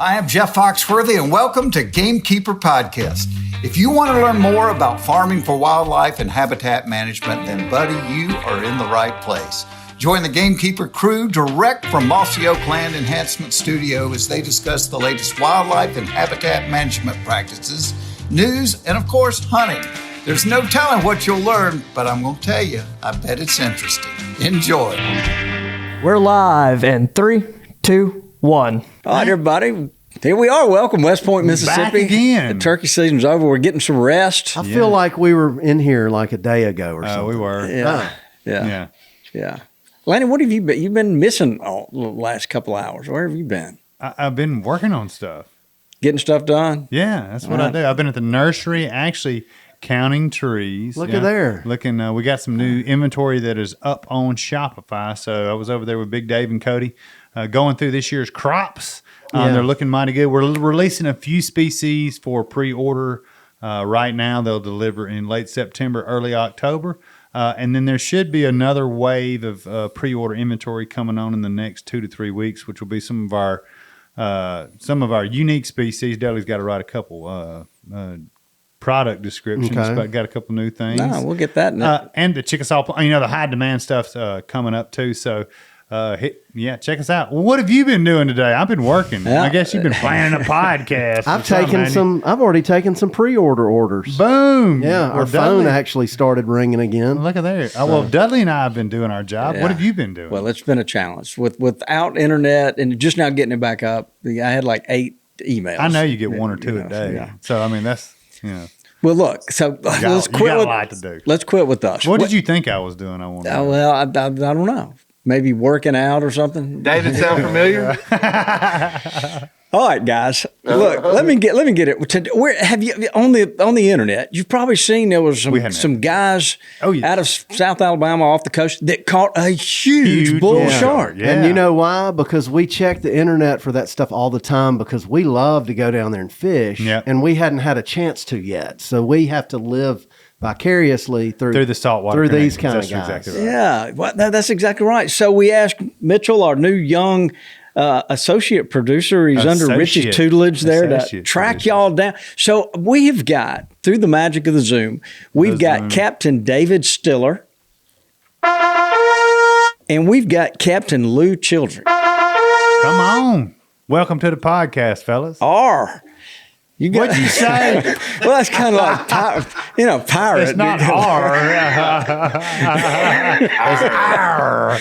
I am Jeff Foxworthy, and welcome to Gamekeeper Podcast. If you want to learn more about farming for wildlife and habitat management, then, buddy, you are in the right place. Join the Gamekeeper crew direct from Mossy Oak Land Enhancement Studio as they discuss the latest wildlife and habitat management practices, news, and, of course, hunting. There's no telling what you'll learn, but I'm going to tell you, I bet it's interesting. Enjoy. We're live in 3, 2, 1. All right, everybody. Here we are. Welcome, West Point, Mississippi. Back again. The turkey season's over. We're getting some rest. I feel like we were in here like a day ago or something. We were. Yeah. Lanny, what have you been? You've been missing the last couple of hours. Where have you been? I've been working on stuff. Getting stuff done? Yeah, that's what I do. I've been at the nursery actually counting trees. Look at there. Looking, we got some new inventory that is up on Shopify. So I was over there with Big Dave and Cody going through this year's crops. They're looking mighty good. We're releasing a few species for pre-order right now. They'll deliver in late September, early October. And then there should be another wave of pre-order inventory coming on in the next 2 to 3 weeks, which will be some of our unique species. Dudley's got to write a couple product descriptions, but got a couple new things. No, we'll get that. And the Chickasaw, the high demand stuff's coming up too. So, check us out. Well, what have you been doing today? I've been working. Yeah. I guess you've been planning a podcast. I've already taken some pre-order orders. Boom. Yeah, our phone actually started ringing again. Look at there. Well, Dudley and I have been doing our job. Yeah. What have you been doing? Well, it's been a challenge without internet and just now getting it back up. I had like 8 emails. I know you get 1 or 2 a day. Yeah. So, that's, Well, look, so let's quit. You got a lot to do. Let's quit with us. What did you think I was doing? I want to know. Well, I don't know. Maybe working out or something. David, sound familiar? All right, guys. Look, let me get it. Where have you on the internet? You've probably seen there was some guys out of South Alabama off the coast that caught a huge bull shark. Yeah. And you know why? Because we check the internet for that stuff all the time because we love to go down there and fish, and we hadn't had a chance to yet. So we have to live vicariously through the saltwater, through these kind of guys. Exactly right. Yeah, that's exactly right. So we asked Mitchell, our new young associate producer, he's under Richie's tutelage there to track y'all down. So we've got, through the magic of the Zoom, we've got Captain David Stiller, and we've got Captain Lew Childre. Come on. Welcome to the podcast, fellas. What'd you say? Well, that's kind of like pirate. It's not R. It's R.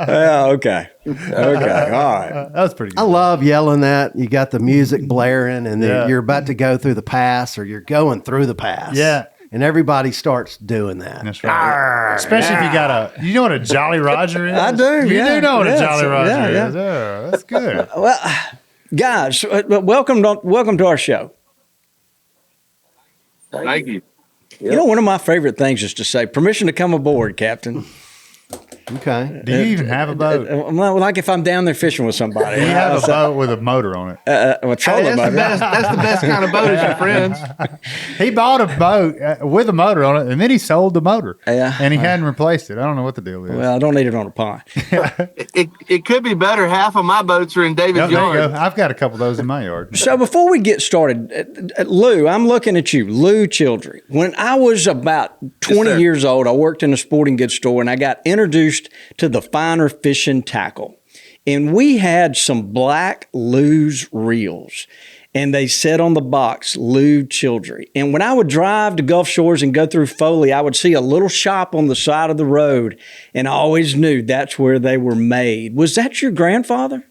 Yeah, okay. All right. That was pretty good. I love yelling that. You got the music blaring, and then you're about to go through the pass, or you're going through the pass. Yeah. And everybody starts doing that. That's right. Especially if you got you know what a Jolly Roger is? I do. You do know what a Jolly Roger is. Yeah. Oh, that's good. Well, guys, welcome to our show. Thank you. You know, one of my favorite things is to say, permission to come aboard, Captain. Okay. Do you even have a boat? Like if I'm down there fishing with somebody. You have a boat with a motor on it. A trolling motor. That's the best kind of boat is your friends. He bought a boat with a motor on it, and then he sold the motor. Yeah. And he hadn't replaced it. I don't know what the deal is. Well, I don't need it on a pond. It could be better. Half of my boats are in David's there you yard. go. I've got a couple of those in my yard. So before we get started, Lew, I'm looking at you, Lew Childre. When I was about 20 years old, I worked in a sporting goods store, and I got introduced to the finer fishing tackle. And we had some black Lew's reels. And they said on the box, Lew Childre. And when I would drive to Gulf Shores and go through Foley, I would see a little shop on the side of the road. And I always knew that's where they were made. Was that your grandfather?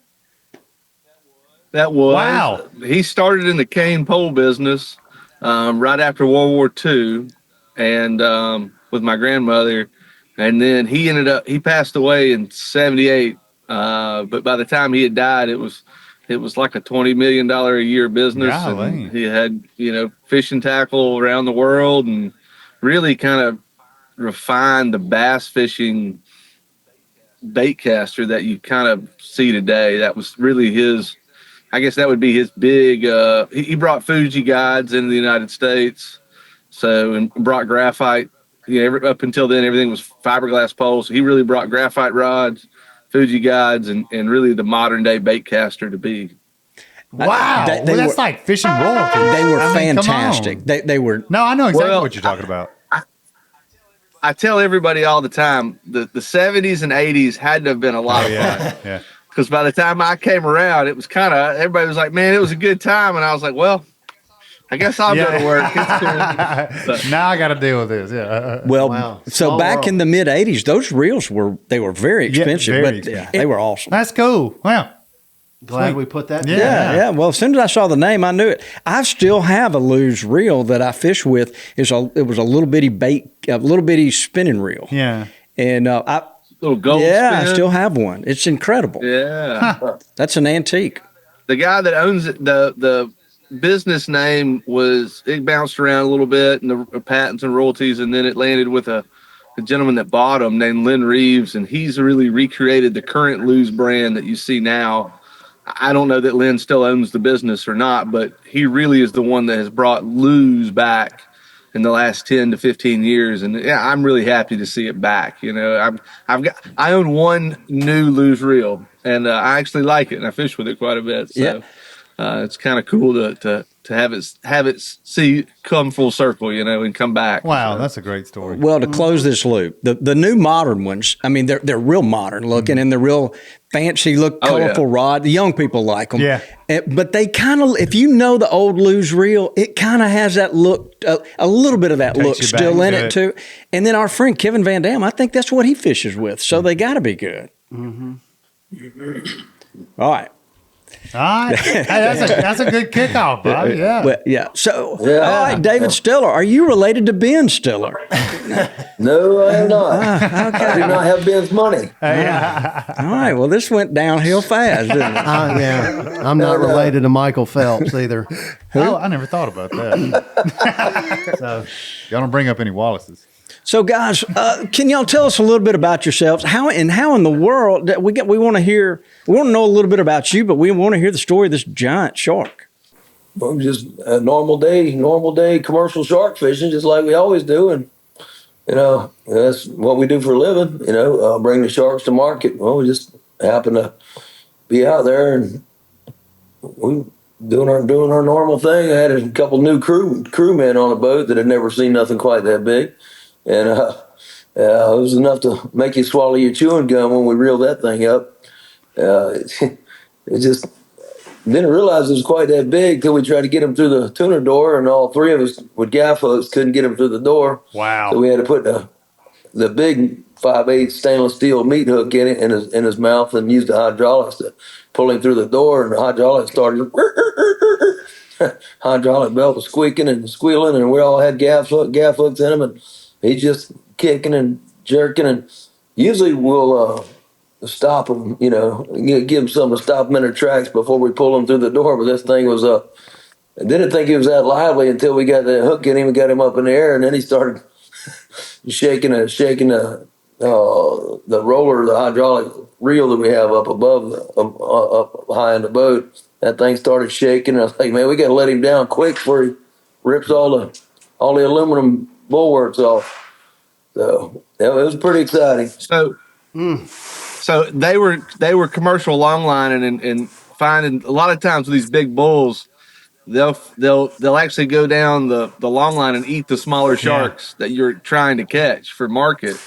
That was. Wow. He started in the cane pole business right after World War II and with my grandmother. And then he passed away in 78. But by the time he had died, it was like a $20 million a year business. Golly. And he had, fishing tackle around the world and really kind of refined the bass fishing bait caster that you kind of see today. That was really I guess that would be his big, he brought Fuji guides into the United States. And brought graphite. Up until then, everything was fiberglass poles. So he really brought graphite rods, Fuji guides, and really the modern day bait caster to be. Wow, that's like fishing royalty. They were come fantastic. on. They were. No, I know exactly Well, what you're talking about. I tell everybody all the time the 70s and 80s had to have been a lot of fun. Yeah. Because by the time I came around, it was kind of, everybody was like, man, it was a good time. And I was like, well, I guess I'll go to work. It's cool. Now I got to deal with this. Yeah. Well, Wow. so Small back world. in the mid 80s, those reels they were very expensive, very but expensive. they were awesome. That's cool. Wow. Glad we put that. Yeah. together. Yeah. Well, as soon as I saw the name, I knew it. I still have a Lew's reel that I fish with. It was a little bitty spinning reel. Yeah. And Little gold I spin. still have one. It's incredible. Yeah. That's an antique. The guy that owns it, the business name it bounced around a little bit, and the patents and royalties, and then it landed with a gentleman that bought him named Lynn Reeves, and he's really recreated the current Lew's brand that you see now. I don't know that Lynn still owns the business or not, but he really is the one that has brought Lew's back in the last 10 to 15 years. And yeah, I'm really happy to see it back. You know, I own one new Lew's reel, and I actually like it, and I fish with it quite a bit. So it's kind of cool to have it come full circle, you know, and come back. Wow, So, that's a great story. Well, to close this loop, the new modern ones, I mean, they're real modern looking, and they're real fancy colorful rod. The young people like them. Yeah. But they kind of, if you know the old Lew's reel, it kind of has that look, a little bit of that Takes look you still back in to it too. And then our friend Kevin Van Dam, I think that's what he fishes with. So they got to be good. All right. All right. Hey, that's a good kickoff, Bobby. Yeah. Well, yeah. So, Yeah. all right, David Stiller, are you related to Ben Stiller? No, I am not. I do not have Ben's money. All right. Well, this went downhill fast, didn't it? Yeah. I'm not related to Michael Phelps either. Oh, I never thought about that. So Y'all don't bring up any Wallaces. So, guys, can y'all tell us a little bit about yourselves? How in the world we want to know a little bit about you, but we want to hear the story of this giant shark. Well, just a normal day commercial shark fishing, just like we always do. And, you know, that's what we do for a living, you know, bring the sharks to market. Well, we just happen to be out there and we doing our normal thing. I had a couple new crewmen on the boat that had never seen nothing quite that big. And it was enough to make you swallow your chewing gum when we reeled that thing up. It just didn't realize it was quite that big till we tried to get him through the tuner door, and all three of us with gaff hooks couldn't get him through the door. Wow. So we had to put the big 5/8 stainless steel meat hook in his mouth and use the hydraulics to pull him through the door, and the hydraulics started. Hydraulic belt was squeaking and squealing, and we all had gaff hooks in him, and he's just kicking and jerking, and usually we'll stop him, you know, give him something to stop him in their tracks before we pull him through the door. But this thing was I didn't think he was that lively until we got the hook in him and got him up in the air, and then he started shaking the roller, the hydraulic reel that we have up above, up high in the boat. That thing started shaking, and I was like, man, we got to let him down quick before he rips all the aluminum bulwarks off. So it was pretty exciting. So they were commercial longlining and finding a lot of times with these big bulls, they'll actually go down the long line and eat the smaller sharks that you're trying to catch for market.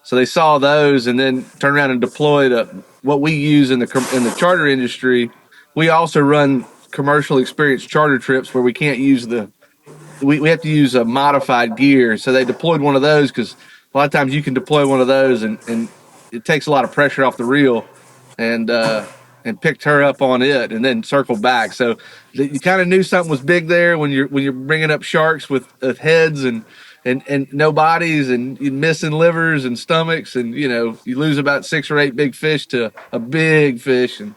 So they saw those and then turned around and deployed what we use in the charter industry. We also run commercial experience charter trips where we can't use we have to use a modified gear. So they deployed one of those because a lot of times you can deploy one of those and it takes a lot of pressure off the reel, and picked her up on it and then circled back. So you kind of knew something was big there when you're bringing up sharks with heads and no bodies, and you're missing livers and stomachs, and you know you lose about 6 or 8 big fish to a big fish, and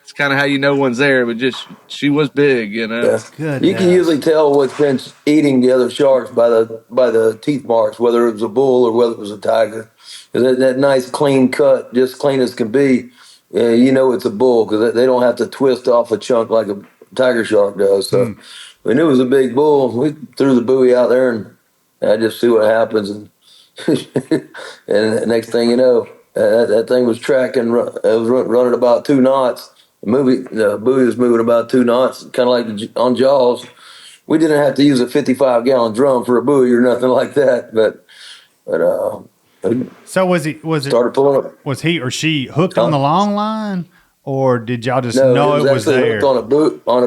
it's kind of how you know one's there. But just she was big, you know. Yeah. Good. You can usually tell what's been eating the other sharks by the teeth marks, whether it was a bull or whether it was a tiger. That nice clean cut, just clean as can be, you know it's a bull because they don't have to twist off a chunk like a tiger shark does. So we knew it was a big bull. We threw the buoy out there and I just see what happens. And and the next thing you know, that thing was tracking. It was running about 2 knots The buoy was moving about 2 knots, kind of like on Jaws. We didn't have to use a 55-gallon drum for a buoy or nothing like that, but So started pulling up. was he or she hooked on the long line, or did y'all just No, know it was actually there? hooked on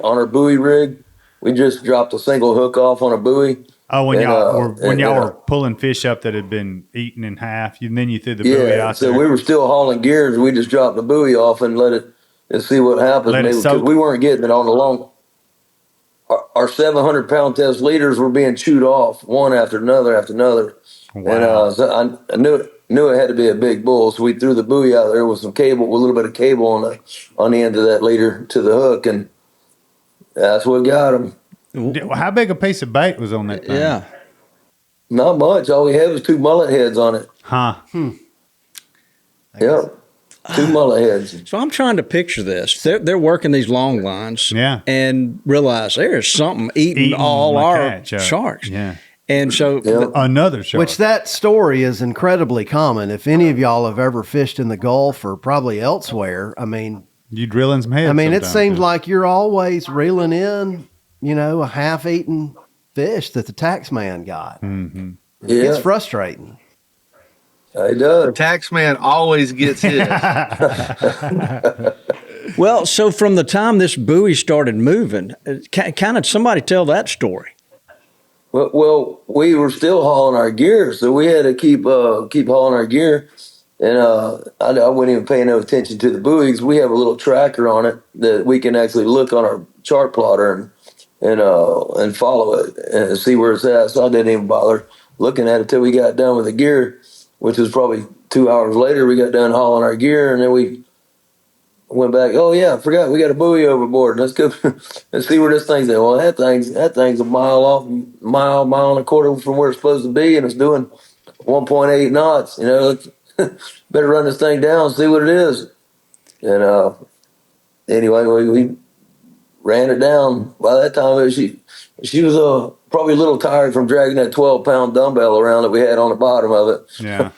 our buoy rig. We just dropped a single hook off on a buoy. Oh, when y'all were pulling fish up that had been eaten in half, and then you threw the buoy out so there. we were still hauling gears. We just dropped the buoy off and let it and see what happens. Because we weren't getting it on the long. Our 700-pound test leaders were being chewed off one after another after another. Wow. And so I knew it had to be a big bull. So we threw the buoy out there with some cable, with a little bit of cable on the end of that leader to the hook, and that's what got him. How big a piece of bait was on that thing? Yeah. Not much. All we had was 2 mullet heads on it. Huh. Yep. 2 mullet heads. So I'm trying to picture this. They're working these long lines, and realize there's something eating all our sharks. Yeah. And so another shark. Which that story is incredibly common. If any of y'all have ever fished in the Gulf or probably elsewhere, I mean, you drill in some heads. I mean, it seems like you're always reeling in, a half-eaten fish that the tax man got. Mm-hmm. It's frustrating. It does. The tax man always gets his. Well, so from the time this buoy started moving, kind of somebody tell that story. Well, we were still hauling our gear, so we had to keep hauling our gear. And I wasn't even paying no attention to the buoys. We have a little tracker on it that we can actually look on our chart plotter and follow it and see where it's at. So I didn't even bother looking at it till we got done with the gear, which was probably 2 hours later. We got done hauling our gear, and then we went back. Oh yeah, I forgot we got a buoy overboard. Let's go and see where this thing's at. Well, that thing's a mile and a quarter from where it's supposed to be, and it's doing 1.8 knots. Let's better run this thing down and see what it is. And anyway, we ran it down. By that time, she was probably a little tired from dragging that 12-pound dumbbell around that we had on the bottom of it. Yeah.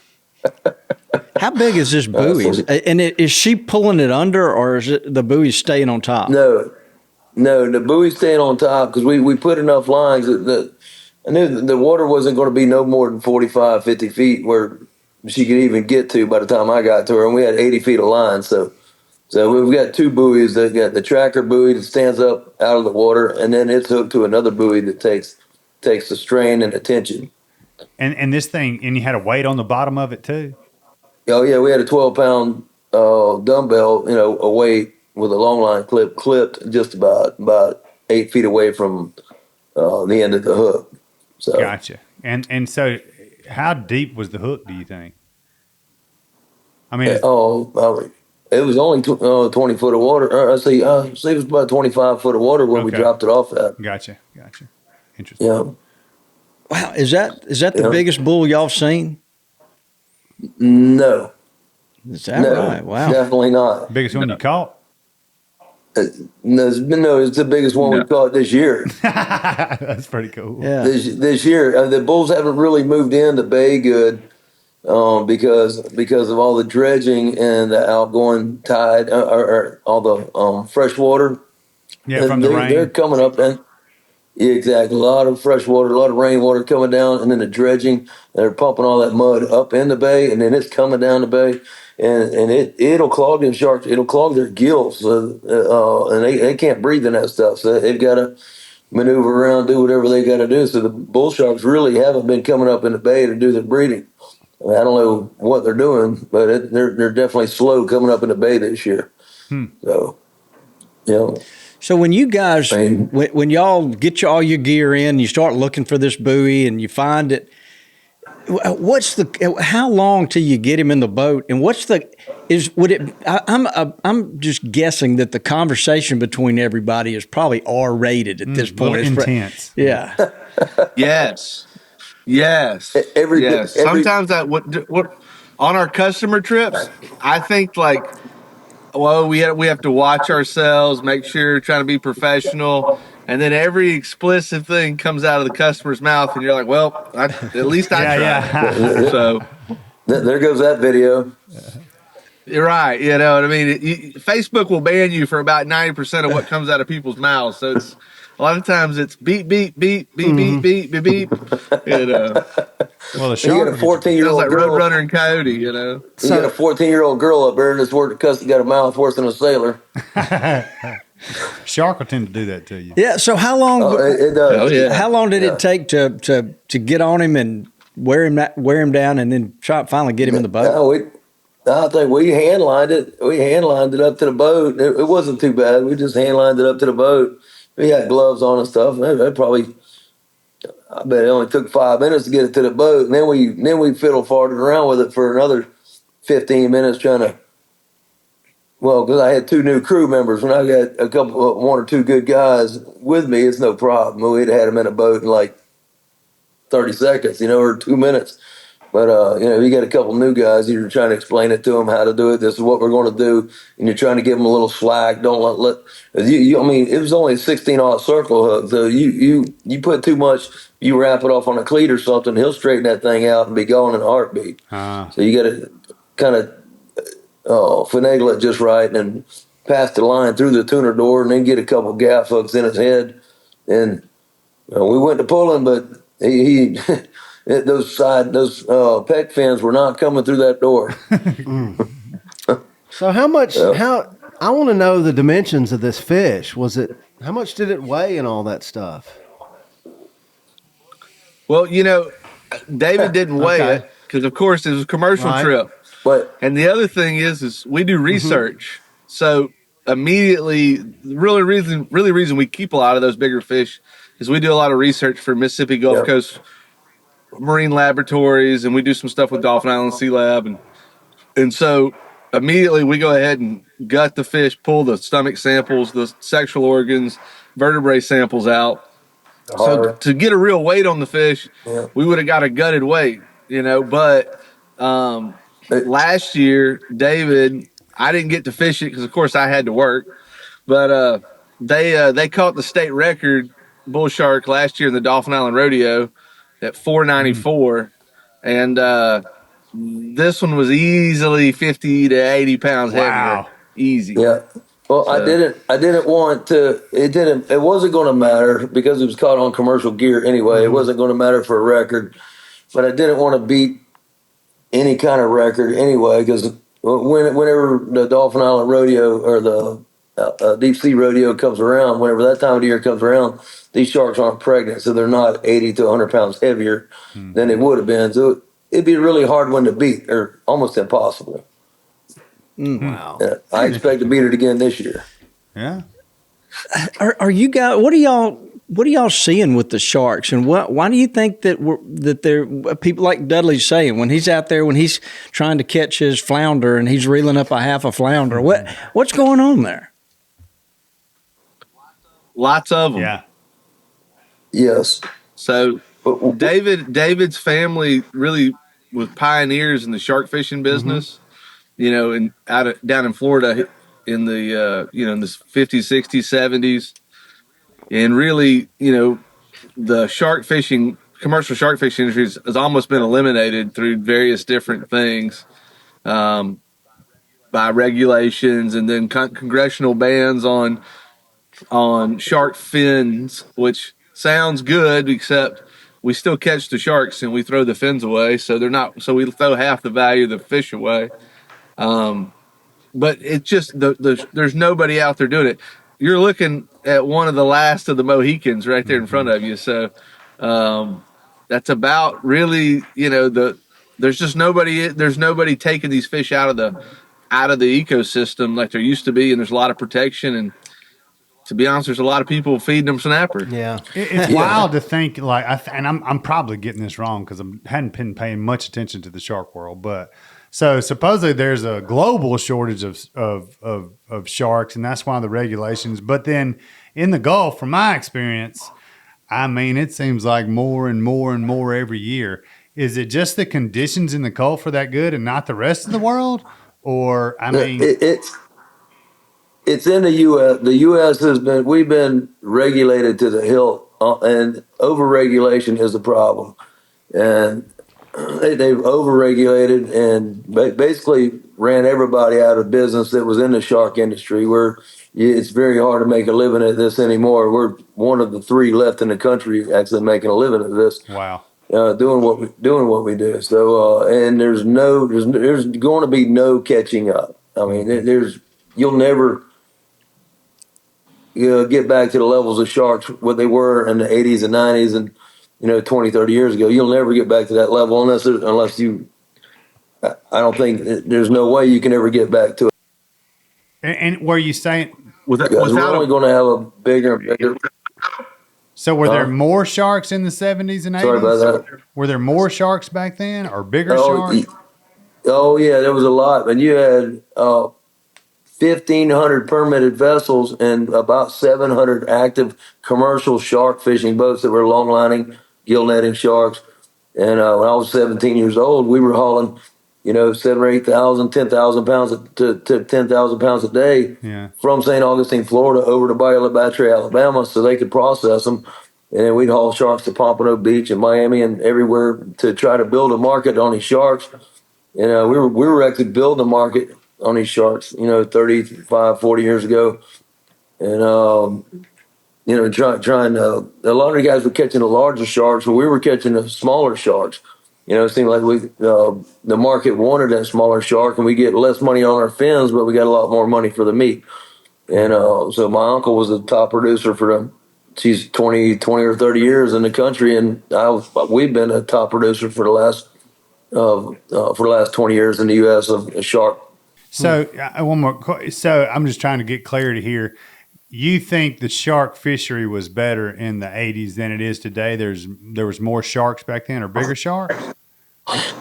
How big is this buoy? And is she pulling it under, or is it the buoy staying on top? No, the buoy's staying on top because we put enough lines that I knew the water wasn't going to be no more than 45, 50 feet where she could even get to by the time I got to her. And we had 80 feet of line. So we've got 2 buoys. That got the tracker buoy that stands up out of the water, and then it's hooked to another buoy that takes the strain and the tension. And this thing, and you had a weight on the bottom of it too? Oh yeah, we had a 12-pound dumbbell, a weight with a long line clipped just about 8 feet away from the end of the hook. So gotcha. And so, how deep was the hook? Do you think? I mean, it was only 20 foot of water. I see, it was about 25 foot of water when we dropped it off at. Gotcha. Interesting. Yeah. Wow, is that the biggest bull y'all seen? No. Is that right? Wow. Definitely not. Biggest one you caught? No, it's the biggest one we caught this year. That's pretty cool. Yeah. This year, the bulls haven't really moved in the bay good because of all the dredging and the outgoing tide or all the fresh water. Yeah, from the rain. They're coming up and. Yeah, exactly. A lot of fresh water, a lot of rainwater coming down, and then the dredging. They're pumping all that mud up in the bay, and then it's coming down the bay, and it'll clog them sharks. It'll clog their gills, and they can't breathe in that stuff. So they've got to maneuver around, do whatever they got to do. So the bull sharks really haven't been coming up in the bay to do their breeding. I don't know what they're doing, but they're definitely slow coming up in the bay this year. So, So when you guys, when y'all get all your gear in, you start looking for this buoy and you find it, how long till you get him in the boat? And I'm just guessing that the conversation between everybody is probably R-rated at this point. It's intense. Yeah. Yes. Yes. Sometimes what on our customer trips, I think we have to watch ourselves, make sure, trying to be professional, and then every explicit thing comes out of the customer's mouth, and you're like, well, at least I tried. So there goes that video. You're right. You know what I mean? Facebook will ban you for about 90% of what comes out of people's mouths. So it's a lot of times it's beep, beep, beep, beep, beep, beep, beep, beep. You know, Well, the You got a shark. 14-year-old sounds like girl. Roadrunner and Coyote. You know, You got a 14-year-old girl up there that's worked cuss. Got a mouth worse than a sailor. Shark will tend to do that to you. Yeah. So how long? It does. Oh, yeah. How long did it take to get on him and wear him down, and then finally get him in the boat? I think we handlined it. We handlined it up to the boat. It wasn't too bad. We just handlined it up to the boat. We had gloves on and stuff. That probably, I bet it only took 5 minutes to get it to the boat. And then we fiddle farted around with it for another 15 minutes trying to. Well, because I had 2 new crew members. When I got one or two good guys with me, it's no problem. We'd had them in a boat in like 30 seconds, or 2 minutes. But, you got a couple new guys, you're trying to explain it to them how to do it. This is what we're going to do. And you're trying to give them a little slack. Don't let I mean, it was only a 16-aught circle hook. So you put too much, you wrap it off on a cleat or something, he'll straighten that thing out and be gone in a heartbeat. So you got to kind of finagle it just right and then pass the line through the tuner door and then get a couple gaff hooks in his head. And we went to pulling, but he those peck fins were not coming through that door. So how much? I want to know the dimensions of this fish. How much did it weigh and all that stuff? well, David didn't weigh it because, of course, it was a commercial trip. But And the other thing is we do research. So immediately, really reason we keep a lot of those bigger fish is we do a lot of research for Mississippi Gulf Coast Marine Laboratories, and we do some stuff with Dolphin Island Sea Lab, and so immediately we go ahead and gut the fish, pull the stomach samples, the sexual organs, vertebrae samples out. So to get a real weight on the fish, we would have got a gutted weight, but last year, David, I didn't get to fish it because, of course, I had to work. But they caught the state record bull shark last year in the Dolphin Island Rodeo at 494, and this one was easily 50 to 80 pounds heavier. Easy. Yeah. Well, so. I didn't want to. It wasn't going to matter because it was caught on commercial gear anyway. It wasn't going to matter for a record, but I didn't want to beat any kind of record anyway, because whenever the Dolphin Island Rodeo or the deep sea rodeo comes around, whenever that time of the year comes around, these sharks aren't pregnant, so they're not 80 to 100 pounds heavier than they would have been. So it'd be a really hard one to beat, or almost impossible. Wow! I expect to beat it again this year. Yeah. Are you guys? What are y'all seeing with the sharks, and why do you think that they're people like Dudley's saying when he's out there, when he's trying to catch his flounder and he's reeling up a half a flounder? What's going on there? Lots of them. Yeah. Yes. So David's family really was pioneers in the shark fishing business. And down in Florida in the in the 50s, 60s, 70s. And really, the commercial shark fishing industry has almost been eliminated through various different things, by regulations and then congressional bans on shark fins, which sounds good, except we still catch the sharks and we throw the fins away. So we throw half the value of the fish away. But it's just there's nobody out there doing it. You're looking at one of the last of the Mohicans right there in front of you. So that's about really, there's just nobody taking these fish out of the ecosystem like there used to be, and there's a lot of protection. And to be honest, there's a lot of people feeding them snapper. Yeah, it's wild to think and I'm probably getting this wrong because I hadn't been paying much attention to the shark world, but. So supposedly there's a global shortage of sharks, and that's one of the regulations. But then in the Gulf, from my experience, I mean, it seems like more and more and more every year. Is it just the conditions in the Gulf are that good and not the rest of the world? Or, I mean... It's in the U.S. The U.S. we've been regulated to the hilt, and over-regulation is a problem. And they've overregulated and basically ran everybody out of business that was in the shark industry. It's very hard to make a living at this anymore. We're one of the 3 left in the country actually making a living at this. Wow. Doing what we do. So and there's going to be no catching up. I mean, you'll never get back to the levels of sharks what they were in the 80s and 90s and 20, 30 years ago. You'll never get back to that level unless you. I don't think there's no way you can ever get back to it. And were you saying we're only going to have a bigger and bigger. So were there more sharks in the 70s and 80s? Sorry about that. Were there more sharks back then or bigger sharks? Oh, yeah, there was a lot. And you had 1,500 permitted vessels and about 700 active commercial shark fishing boats that were long lining, gill netting sharks. And when I was 17 years old, we were hauling, 7,000 or 8,000, 10,000 pounds to 10,000 pounds a day from St. Augustine, Florida, over to Bayou La Batre, Alabama, so they could process them. And then we'd haul sharks to Pompano Beach and Miami and everywhere to try to build a market on these sharks. And we were actually building a market on these sharks, 35, 40 years ago. And, trying a lot of the guys were catching the larger sharks, but we were catching the smaller sharks. It seemed like the market wanted that smaller shark, and we get less money on our fins, but we got a lot more money for the meat. And so my uncle was the top producer she's 20 or 30 years in the country, and we've been a top producer for the last 20 years in the U.S. of shark. So one more. So I'm just trying to get clarity here. You think the shark fishery was better in the 80s than it is today? There was more sharks back then, or bigger sharks?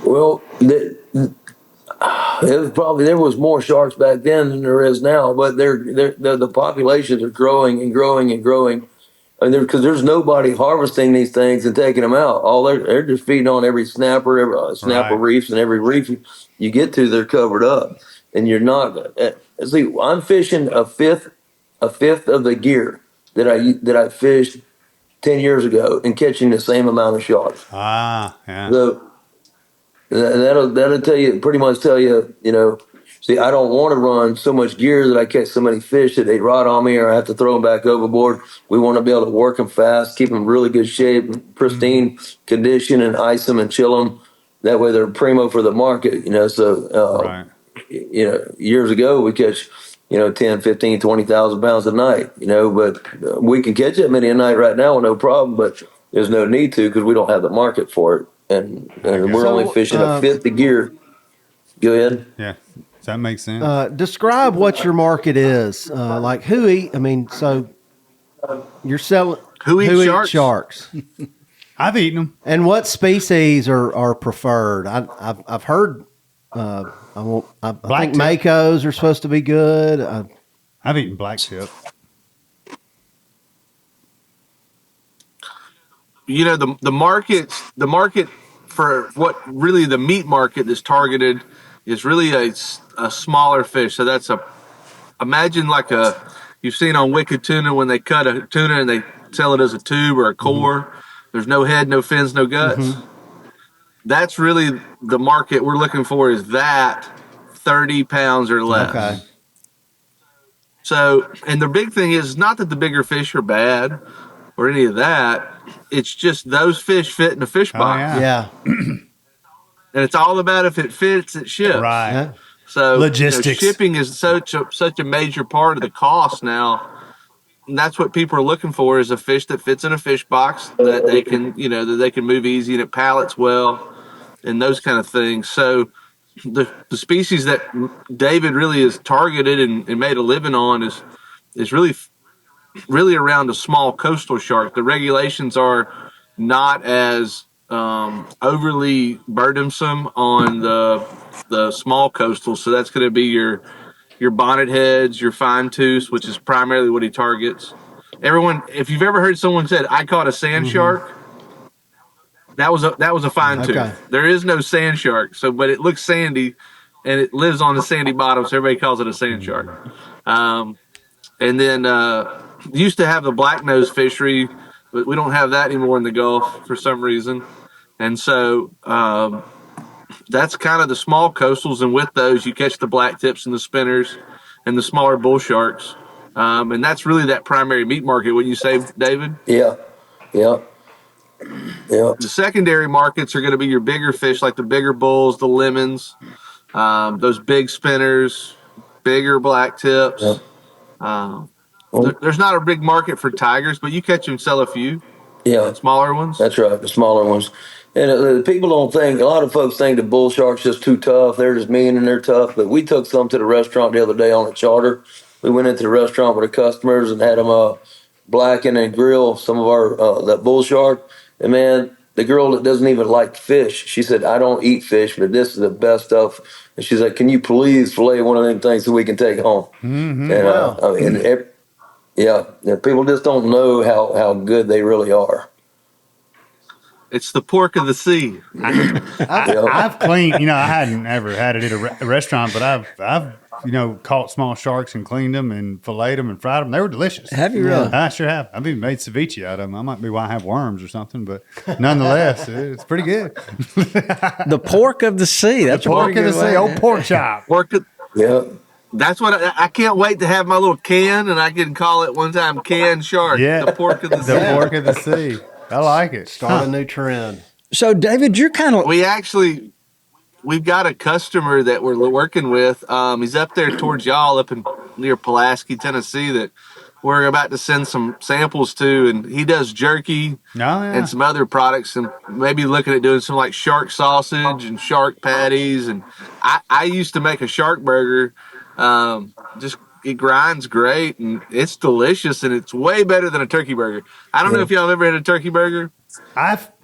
Well, there was more sharks back then than there is now, but the populations are growing and growing and growing. Because there's nobody harvesting these things and taking them out. They're just feeding on every snapper, every snapper reefs, and every reef you get to, they're covered up, and you're not. See, I'm fishing a fifth of the gear that I fished 10 years ago and catching the same amount of sharks. Yeah. So that'll pretty much tell you, see, I don't want to run so much gear that I catch so many fish that they rot on me or I have to throw them back overboard. We want to be able to work them fast, keep them in really good shape, pristine condition, and ice them and chill them. That way they're primo for the market, So, years ago we catch 10, 15, 20,000 pounds a night, but we can catch that many a night right now with no problem, but there's no need to because we don't have the market for it. And we're only fishing a fifth of gear. Go ahead. Yeah. Does that make sense? Describe what your market is. Like so you're selling who eats sharks? I've eaten them. And what species are preferred? I've heard. I think Makos are supposed to be good. I've eaten black tip. The market for what really the meat market is targeted is really a smaller fish. So imagine like you've seen on Wicked Tuna when they cut a tuna and they sell it as a tube or a core. Mm-hmm. There's no head, no fins, no guts. Mm-hmm. That's really the market we're looking for, is that 30 pounds or less. Okay. So, and the big thing is not that the bigger fish are bad or any of that. It's just those fish fit in a fish box. Yeah. And it's all about if it fits, it ships. Right. Yeah. So logistics. Shipping is such a major part of the cost now. And that's what people are looking for, is a fish that fits in a fish box that they can move easy and it pallets well and those kind of things. So the species that David really is targeted and made a living on is really around the small coastal shark. The regulations are not as overly burdensome on the small coastal. So that's going to be your bonnet heads, your fine tooth, which is primarily what he targets. Everyone, if you've ever heard someone said, "I caught a sand shark," that was a fine tooth. There is no sand shark. But it looks sandy, and it lives on the sandy bottom, so everybody calls it a sand shark. And then used to have the black nose fishery, but we don't have that anymore in the Gulf for some reason. And so that's kind of the small coastals. And with those, you catch the black tips and the spinners and the smaller bull sharks. And that's really that primary meat market, wouldn't you say, David? Yeah. Yeah. Yeah. The secondary markets are going to be your bigger fish, like the bigger bulls, the lemons, those big spinners, bigger black tips. Yeah. There's not a big market for tigers, but you catch and sell a few. Yeah. Smaller ones. That's right, the smaller ones. And people don't think, a lot of folks think the bull shark's just too tough. They're just mean and they're tough. But we took some to the restaurant the other day on a charter. We went into the restaurant with the customers and had them blacken and grill some of our that bull shark. And man, the girl that doesn't even like fish, she said, I don't eat fish, but this is the best stuff. And she's like, can you please fillet one of them things so we can take home? Mm-hmm. And wow. Yeah, people just don't know how good they really are. It's the pork of the sea. I've cleaned, I hadn't ever had it at a restaurant, but I've caught small sharks and cleaned them and filleted them and fried them. They were delicious. Have you really? I sure have. I've even made ceviche out of them. I might be why I have worms or something, but nonetheless, it's pretty good. The pork of the sea. That's the pork of the sea. Old pork chop. Yeah. That's what I can't wait to have my little can, and I can call it one time canned shark. Yeah. The pork of the sea. The pork of the sea. I like it. Start a new trend. So, David, you're kind of... We've got a customer that we're working with. He's up there towards y'all up near Pulaski, Tennessee, that we're about to send some samples to, and he does jerky and some other products, and maybe looking at doing some like shark sausage and shark patties. And I used to make a shark burger. It grinds great and it's delicious, and it's way better than a turkey burger. I don't know if y'all have ever had a turkey burger.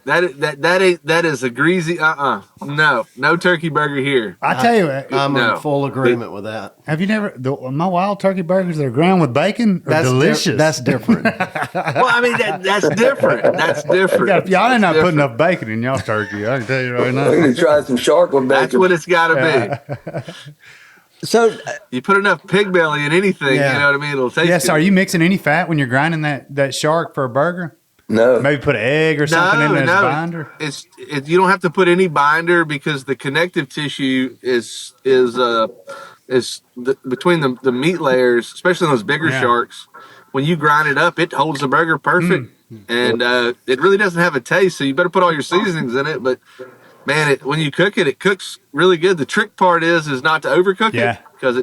That is a greasy no turkey burger here. I tell you what, I'm in full agreement with that. Have you never my wild turkey burgers that are ground with bacon are delicious. That's different. Well, I mean that's different. That's different. Y'all ain't not putting enough bacon in y'all's turkey. I can tell you right now. We're gonna try some shark with bacon. That's what it's got to be. So you put enough pig belly in anything, you know what I mean? It'll taste good. So are you mixing any fat when you're grinding that shark for a burger? No. Maybe put an egg or something in there as binder? You don't have to put any binder because the connective tissue is between the meat layers, especially those bigger sharks. When you grind it up, it holds the burger perfect. And it really doesn't have a taste, so you better put all your seasonings in it. But man, when you cook it, it cooks really good. The trick part is not to overcook it, because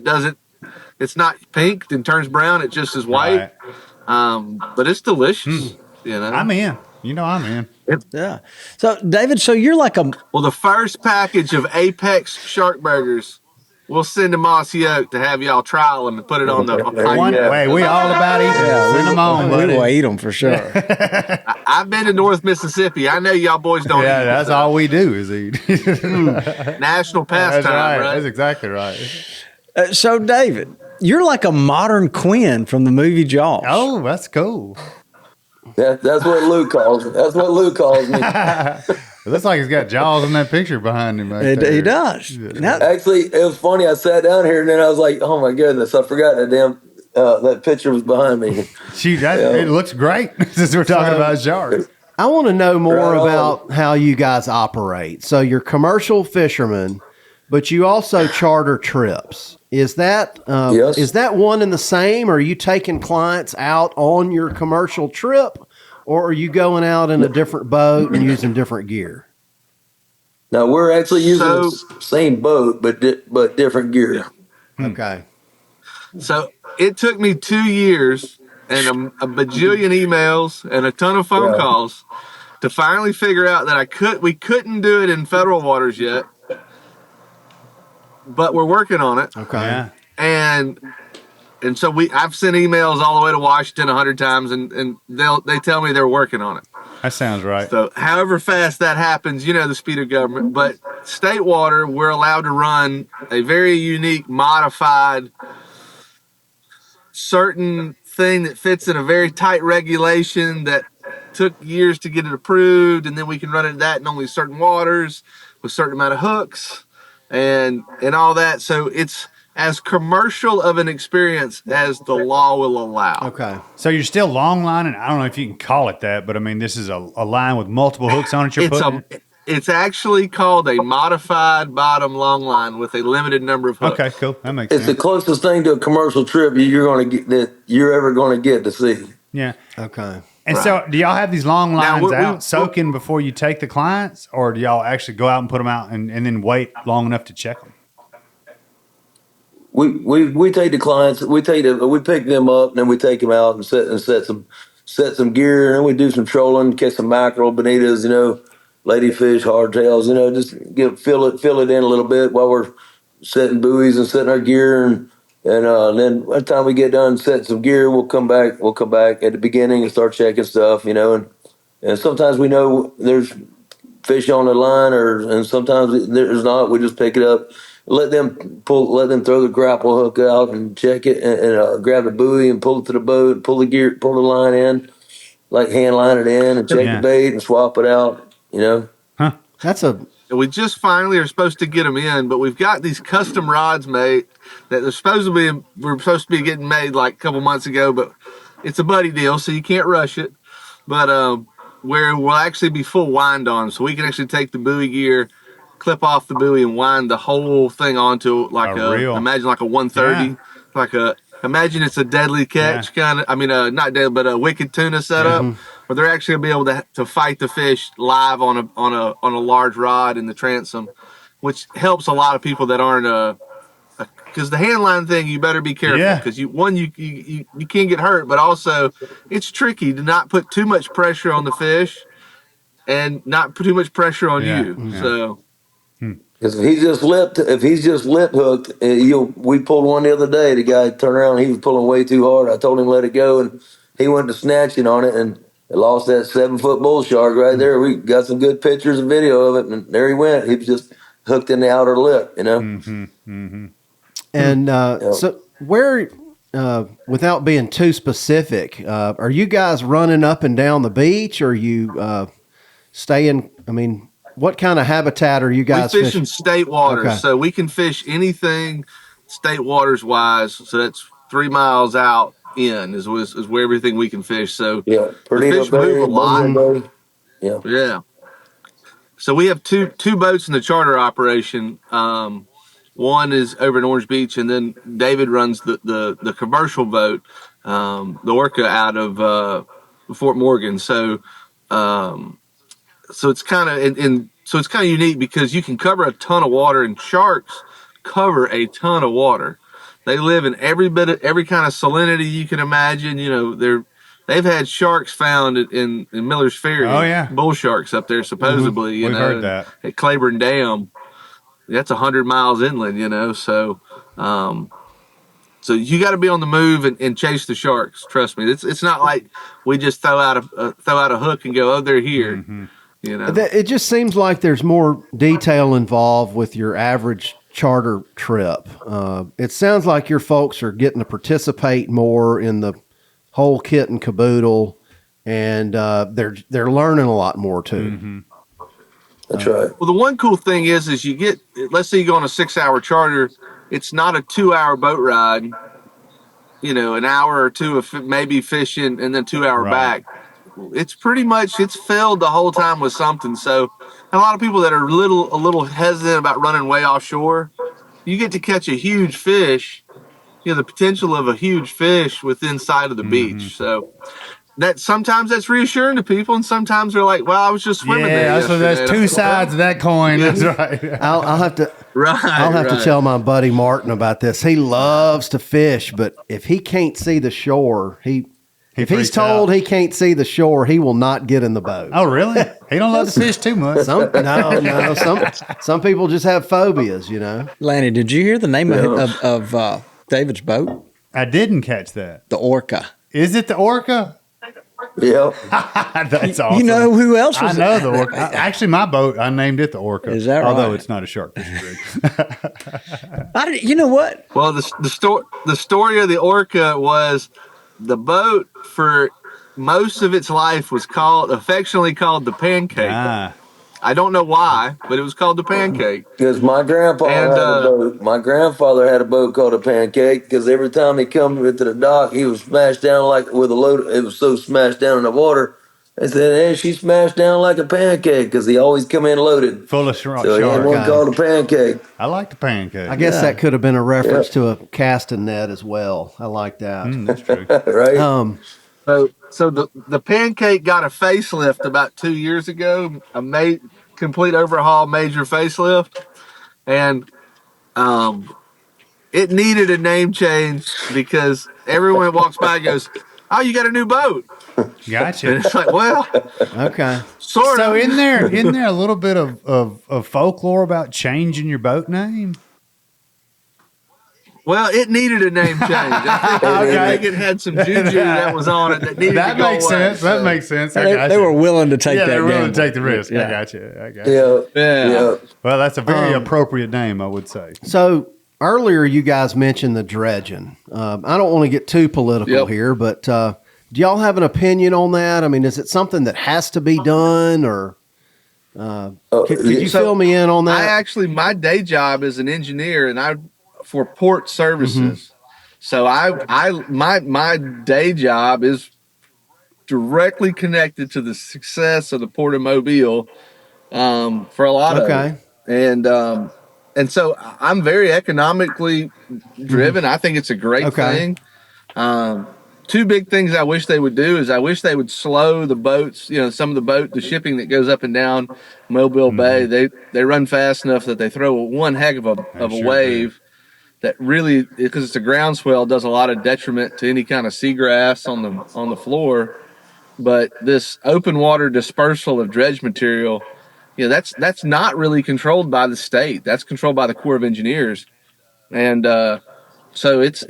it's not pink and turns brown. It just is white. Right. But it's delicious. I'm in. I'm in. Yeah. So, David, you're like the first package of Apex shark burgers, we'll send to Mossy Oak to have y'all trial them and put it on the way. We all about eating. Send them on, buddy. We will eat them for sure. I've been to North Mississippi. I know y'all boys don't eat. Yeah, that's all we do is eat. National pastime, right? That's exactly right. So, David, you're like a modern Quint from the movie Jaws. Oh, that's cool. That's what Lew calls me. That's what Lew calls me. It looks like he's got Jaws in that picture behind him. He does. Yeah. Actually, it was funny. I sat down here and then I was like, "Oh my goodness, I forgot that picture was behind me." It looks great since we're talking about sharks. I want to know more about how you guys operate. So you're commercial fishermen, but you also charter trips. Is that yes. Is that one and the same? Or are you taking clients out on your commercial trip, or are you going out in a different boat and using different gear? No, we're actually using the same boat, but different gear. Yeah. Okay. So it took me 2 years and a bajillion emails and a ton of phone calls to finally figure out that we couldn't do it in federal waters yet. But we're working on it. Okay. Yeah. And so I've sent emails all the way to Washington 100 times, and they tell me they're working on it. That sounds right. So however fast that happens, the speed of government. But state water, we're allowed to run a very unique, modified, certain thing that fits in a very tight regulation that took years to get it approved, and then we can run it that in only certain waters with a certain amount of hooks. And all that, so it's as commercial of an experience as the law will allow. Okay. So you're still long lining. I don't know if you can call it that, but I mean, this is a line with multiple hooks on it. It's actually called a modified bottom long line with a limited number of hooks. Okay, cool. That makes It's sense. the closest thing to a commercial trip you're ever going to get to see. Yeah. Okay. And so, do y'all have these long lines Now, out soaking before you take the clients, or do y'all actually go out and put them out and then wait long enough to check them? We take the clients, we pick them up, and then we take them out and set some gear, and then we do some trolling, catch some mackerel, bonitas, ladyfish, hardtails, just fill it in a little bit while we're setting buoys and setting our gear, and then by the time we get done setting some gear, we'll come back at the beginning and start checking stuff, and sometimes we know there's fish on the line, and sometimes there's not. We just pick it up, let them throw the grapple hook out and check it, and grab the buoy and pull it to the boat, pull the line in, like hand line it in, and check the bait and swap it out. Huh? We just finally are supposed to get them in, but we've got these custom rods made that were supposed to be getting made like a couple months ago, but it's a buddy deal, so you can't rush it. But where we'll actually be full wind on, so we can actually take the buoy gear, clip off the buoy, and wind the whole thing onto imagine like a 130, imagine it's a deadly catch kind of. I mean, not deadly, but a wicked tuna setup. Where they're actually gonna be able to fight the fish live on a large rod in the transom, which helps a lot of people that aren't because the hand line thing, you better be careful because you can't get hurt, but also it's tricky to not put too much pressure on the fish and not put too much pressure on you. Yeah. So. Because if he's just lip hooked, we pulled one the other day. The guy turned around, he was pulling way too hard. I told him let it go, and he went to snatching on it and lost that 7-foot bull shark right there. We got some good pictures and video of it, and there he went. He was just hooked in the outer lip, Mm-hmm. Mm-hmm. And so where, without being too specific, are you guys running up and down the beach, or are you staying? I mean, what kind of habitat are you guys We fish in state waters, Okay. so we can fish anything state waters wise. So that's 3 miles out in is where everything we can fish. So yeah, the fish move a lot. Yeah. Yeah. So we have two boats in the charter operation. One is over in Orange Beach, and then David runs the commercial boat, the Orca, out of Fort Morgan. So so it's kind of unique because you can cover a ton of water, and sharks cover a ton of water. They live in every kind of salinity you can imagine. They've had sharks found in Miller's Ferry. Oh, yeah. Bull sharks up there supposedly. We've heard that at Claiborne Dam. That's 100 miles inland. So so you got to be on the move and chase the sharks. Trust me, it's not like we just throw out a hook and go, oh, they're here. Mm-hmm. It just seems like there's more detail involved with your average charter trip. It sounds like your folks are getting to participate more in the whole kit and caboodle, and they're learning a lot more too. Mm-hmm. That's right. Well, the one cool thing is let's say you go on a 6-hour charter, it's not a 2-hour boat ride, an hour or two of maybe fishing and then 2-hour back. It's pretty much, it's filled the whole time with something. So a lot of people that are a little hesitant about running way offshore, you get to catch a huge fish, the potential of a huge fish within sight of the beach. So that sometimes that's reassuring to people, and sometimes they're like, well, I was just swimming there. Yeah, so there's two sides of that coin. Yeah. That's right. I'll have to tell my buddy Martin about this. He loves to fish, but if he can't see the shore, if he's told he can't see the shore, he will not get in the boat. Oh, really? He don't love to fish too much. No. Some people just have phobias, Lanny, did you hear the name of David's boat? I didn't catch that. The Orca. Is it the Orca? Yeah. That's awesome. You know who else was I know the Orca. Actually, my boat, I named it the Orca. Is that right? Although it's not a shark fishing rig. You know what? Well, the story of the Orca was the boat for most of its life was affectionately called the Pancake. I don't know why, but it was called the Pancake. Because my grandfather had a boat. My grandfather had a boat called a Pancake. Because every time he come into the dock, he was smashed down like with a load. It was so smashed down in the water, I said, hey, she smashed down like a pancake because he always come in loaded. Full of sharks. So he had one called a pancake. I like the pancake. I guess that could have been a reference to a casting net as well. I like that. That's true. Right? So the pancake got a facelift about 2 years ago, complete overhaul, major facelift, and it needed a name change because everyone that walks by goes, "Oh, you got a new boat." Gotcha. And it's like, well, Okay. sort So of. in there a little bit of folklore about changing your boat name? Well, it needed a name change. I think it had some juju that was on it that needed to go away. Sense. So. That makes sense. They were willing to take that. they were willing gamble. to take the risk. Yeah. I got you. Yeah. Well, that's a very appropriate name, I would say. So earlier you guys mentioned the dredging. I don't want to get too political here, but do y'all have an opinion on that? I mean, is it something that has to be done, or could you fill me in on that? My day job is an engineer, and for port services. So my day job is directly connected to the success of the Port of Mobile for a lot of it. And so I'm very economically driven. I think it's a great thing. Two big things I wish they would do is I wish they would slow the boats, some of the shipping that goes up and down Mobile Bay. They run fast enough that they throw one heck of a wave that really, because it's a groundswell, does a lot of detriment to any kind of seagrass on the floor. But this open water dispersal of dredge material, that's not really controlled by the state. That's controlled by the Corps of Engineers. And so it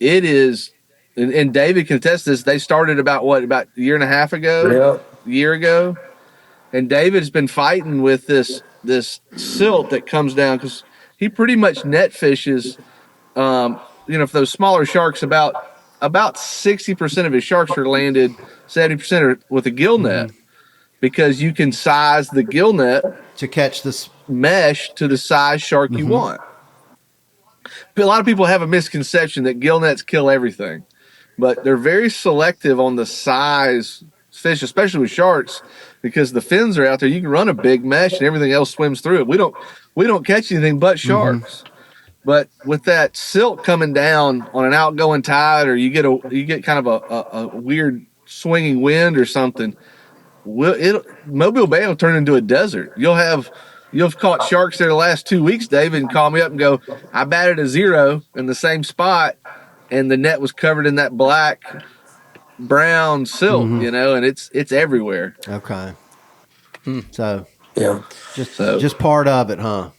is, and David can attest this, they started about a year and a half ago, year ago. And David's been fighting with this silt that comes down because he pretty much net fishes, for those smaller sharks, about 60% of his sharks are landed, 70% are with a gill net, because you can size the gill net To catch this mesh to the size shark you want. But a lot of people have a misconception that gill nets kill everything, but they're very selective on the size fish, especially with sharks, because the fins are out there. You can run a big mesh and everything else swims through it. We don't catch anything but sharks. But with that silt coming down on an outgoing tide, or you get kind of a weird swinging wind or something, Mobile Bay will turn into a desert. You've caught sharks there the last 2 weeks, David, and call me up and go, I batted a 0 in the same spot, and the net was covered in that black brown silt, and it's everywhere. Okay. So Yeah. just part of it, huh?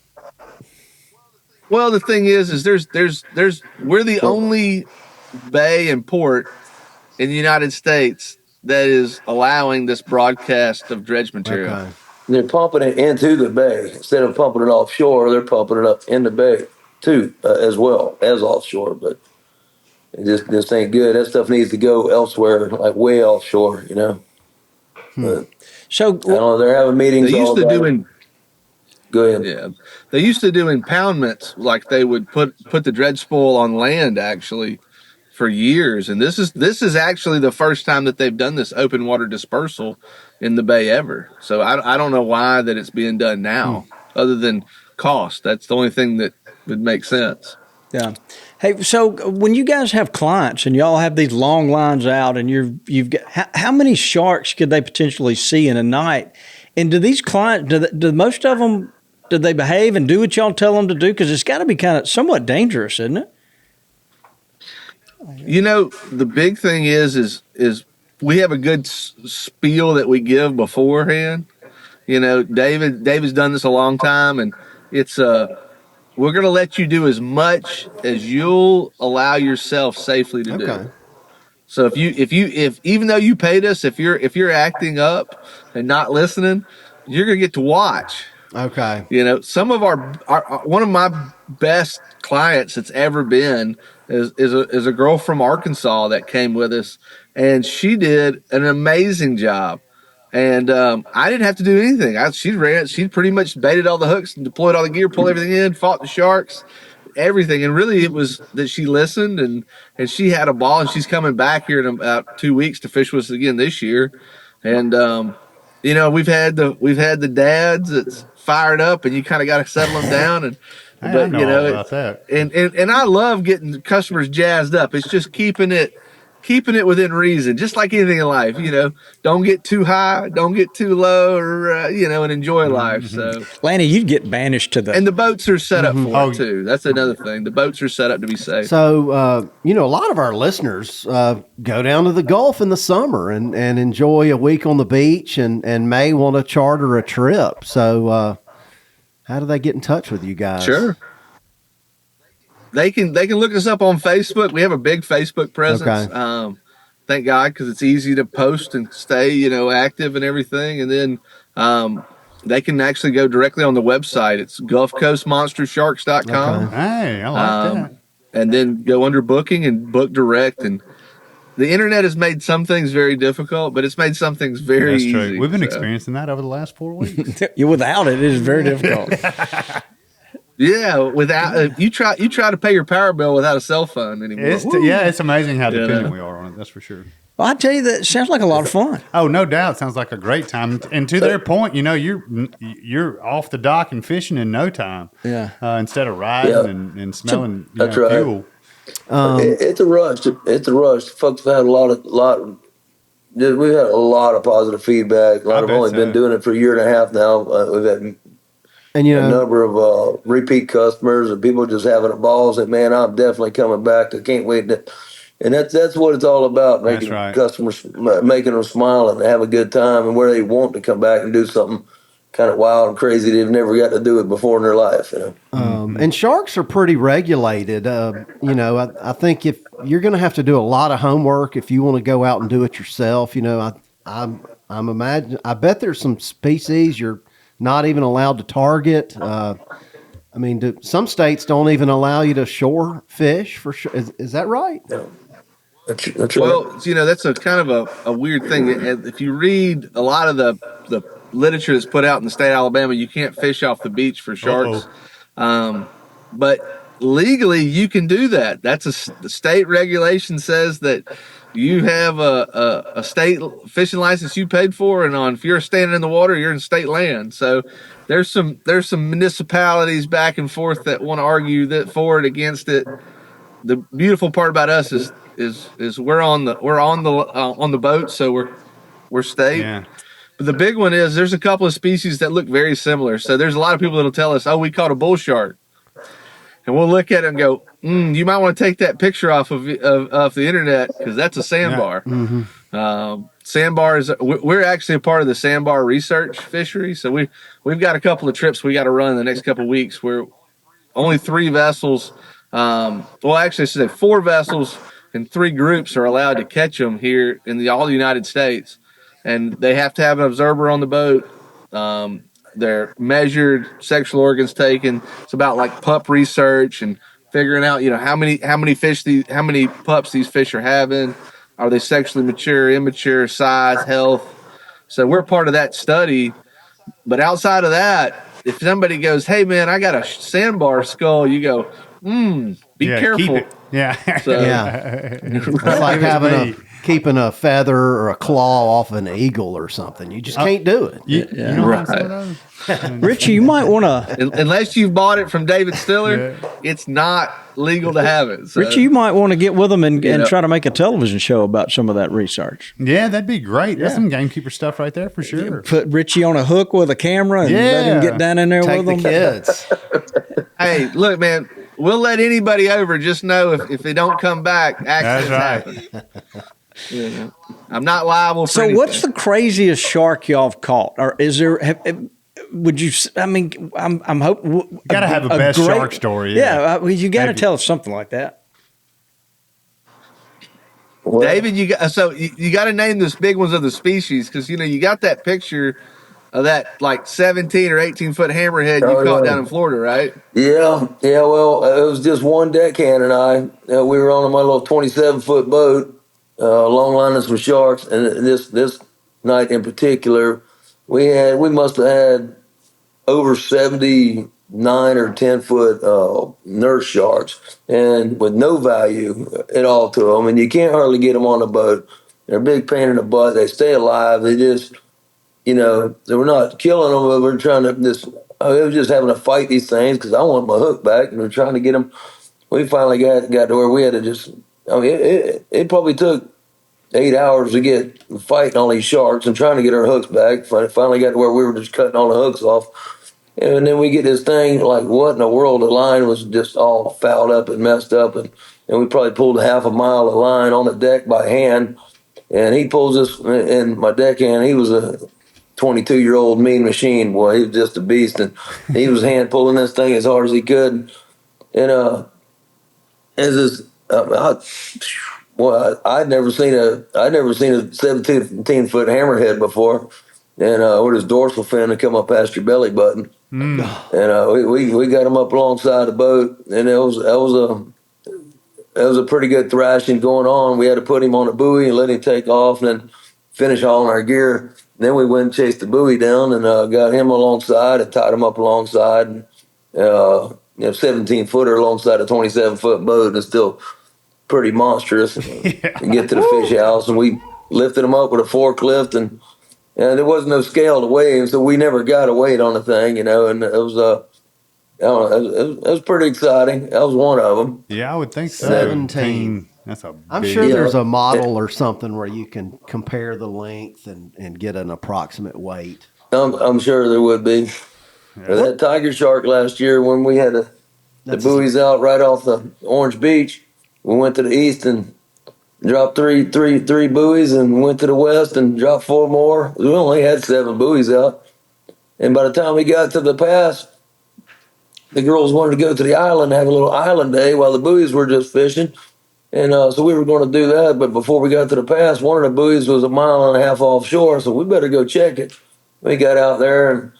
Well, the thing is we're the only bay and port in the United States that is allowing this broadcast of dredge material. Okay. They're pumping it into the bay. Instead of pumping it offshore, they're pumping it up in the bay too, as well as offshore. But it just ain't good. That stuff needs to go elsewhere, like way offshore, But So I don't know. They're having meetings. They used to do Go ahead. Yeah, they used to do impoundments, like they would put the dredge spoil on land actually for years, and this is actually the first time that they've done this open water dispersal in the bay ever. So I don't know why that it's being done now, other than cost. That's the only thing that would make sense. Yeah. Hey, so when you guys have clients and y'all have these long lines out, and you've got how many sharks could they potentially see in a night? And do these clients, do most of them, do they behave and do what y'all tell them to do? Because it's got to be kind of somewhat dangerous, isn't it? The big thing is we have a good spiel that we give beforehand. David's done this a long time, and it's we're going to let you do as much as you'll allow yourself safely to do. So if even though you paid us, if you're acting up and not listening, you're going to get to watch. Okay. Some of our one of my best clients that's ever been is a girl from Arkansas that came with us, and she did an amazing job. And I didn't have to do anything. She pretty much baited all the hooks and deployed all the gear, pulled everything in, fought the sharks, everything. And really it was that she listened and she had a ball, and she's coming back here in about 2 weeks to fish with us again this year. And we've had the dads that's fired up, and you kind of got to settle them down. And I know all about that. And I love getting customers jazzed up. It's just keeping it within reason, just like anything in life. Don't get too high, don't get too low, or and enjoy life. So, Lanny, you'd get banished to the. And the boats are set up for it too. That's another thing. The boats are set up to be safe. So, a lot of our listeners go down to the Gulf in the summer and enjoy a week on the beach and may want to charter a trip. So, how do they get in touch with you guys? Sure. They can look us up on Facebook. We have a big Facebook presence. Okay. Thank God, because it's easy to post and stay, active and everything. And then they can actually go directly on the website. It's GulfCoastMonsterSharks.com. Okay. Hey, I like that. And then go under booking and book direct. And the internet has made some things very difficult, but it's made some things very easy. That's true. We've been experiencing that over the last 4 weeks. Without it is very difficult. Yeah, without you try to pay your power bill without a cell phone anymore. It's amazing how dependent we are on it. That's for sure. Well, I tell you, that sounds like a lot of fun. Oh, no doubt, sounds like a great time. And to their point, you're off the dock and fishing in no time. Yeah. Instead of riding and smelling That's right. fuel. It's a rush. It's a rush. Folks have had we've had a lot of positive feedback. I've only been doing it for a year and a half now. We've had a number of repeat customers and people just having a ball. Saying, "Man, I'm definitely coming back. I can't wait." And that's what it's all about: making customers, making them smile and have a good time, and where they want to come back and do something kind of wild and crazy they've never got to do it before in their life. And sharks are pretty regulated. I think if you're going to have to do a lot of homework if you want to go out and do it yourself. I bet there's some species you're not even allowed to target. Some states don't even allow you to shore fish for sure. Is that right? No. That's right. Well, that's a kind of a weird thing. If you read a lot of the literature that's put out in the state of Alabama, you can't fish off the beach for sharks. But legally, you can do that. The state regulation says that you have a state fishing license you paid for, and if you're standing in the water, you're in state land. So there's some municipalities back and forth that want to argue that for it, against it. The beautiful part about us is we're on the boat, so we're state. Yeah. But the big one is there's a couple of species that look very similar. So there's a lot of people that'll tell us, "Oh, we caught a bull shark," and we'll look at it and go, "You might want to take that picture off of the internet because that's a sandbar." Yeah. Mm-hmm. Sandbar is we're actually a part of the sandbar research fishery. So we've got a couple of trips we got to run in the next couple of weeks where only 3 vessels. Actually, I should say 4 vessels and 3 groups are allowed to catch them here in all the United States. And they have to have an observer on the boat. They're measured, sexual organs taken. It's about like pup research and figuring out, how many pups these fish are having. Are they sexually mature, immature, size, health? So we're part of that study. But outside of that, if somebody goes, "Hey man, I got a sandbar skull," you go, be careful. Keep it. Yeah. So, it's like keeping a feather or a claw off an eagle or something. You just can't do it. Right. Richie, you might want to... Unless you've bought it from David Stiller, it's not legal to have it. So. Richie, you might want to get with them and try to make a television show about some of that research. Yeah, that'd be great. That's some gamekeeper stuff right there for sure. Put Richie on a hook with a camera and let him get down in there with them. Kids. Hey, look, man. We'll let anybody over. Just know if they don't come back, accidents happen. I'm not liable for anything. What's the craziest shark y'all have caught? Or is there? Would you? I mean, I'm hoping. Got to have a best shark story. Yeah, you got to tell us something like that. Well, David, you got to name the big ones of the species because you got that picture of that like 17 or 18 foot hammerhead you caught down in Florida, right? Yeah. Well, it was just one deckhand and I. We were on my little 27-foot boat, long liners with sharks, and this night in particular, we must have had over 79 or 10-foot nurse sharks, and with no value at all to them, and you can't hardly get them on a boat. They're a big pain in the butt. They stay alive. They just, they were not killing them, but we're trying to it was just having to fight these things because I want my hook back, and we're trying to get them. We finally got to where we had to just, it probably took 8 hours to get fighting all these sharks and trying to get our hooks back. Finally got to where we were just cutting all the hooks off. And then we get this thing, like, what in the world? The line was just all fouled up and messed up. And we probably pulled a half a mile of line on the deck by hand. And he pulls this, and my deckhand, he was a 22-year-old mean machine, boy. He was just a beast. And he was hand pulling this thing as hard as he could. And as this, I'd never seen a 17-foot hammerhead before, and with his dorsal fin to come up past your belly button, and we got him up alongside the boat, and that was a pretty good thrashing going on. We had to put him on a buoy and let him take off, and then finish hauling our gear. Then we went and chased the buoy down and got him alongside and tied him up alongside, and 17-footer alongside a 27-foot boat, and it's still pretty monstrous. Yeah. And get to the fish house, and we lifted him up with a forklift, and there was no scale to weigh him, so we never got a weight on the thing, and it was it was pretty exciting. That was one of them. Yeah, I would think so. 17. That's a I'm big, sure there's a model or something where you can compare the length and get an approximate weight. I'm sure there would be. Yeah. That tiger shark last year when we had the buoys out right off the Orange Beach, we went to the east and dropped three buoys, and went to the west and dropped 4 more. We only had 7 buoys out. And by the time we got to the pass, the girls wanted to go to the island and have a little island day while the buoys were just fishing. And so we were going to do that. But before we got to the pass, one of the buoys was 1.5 miles offshore. So we better go check it. We got out there,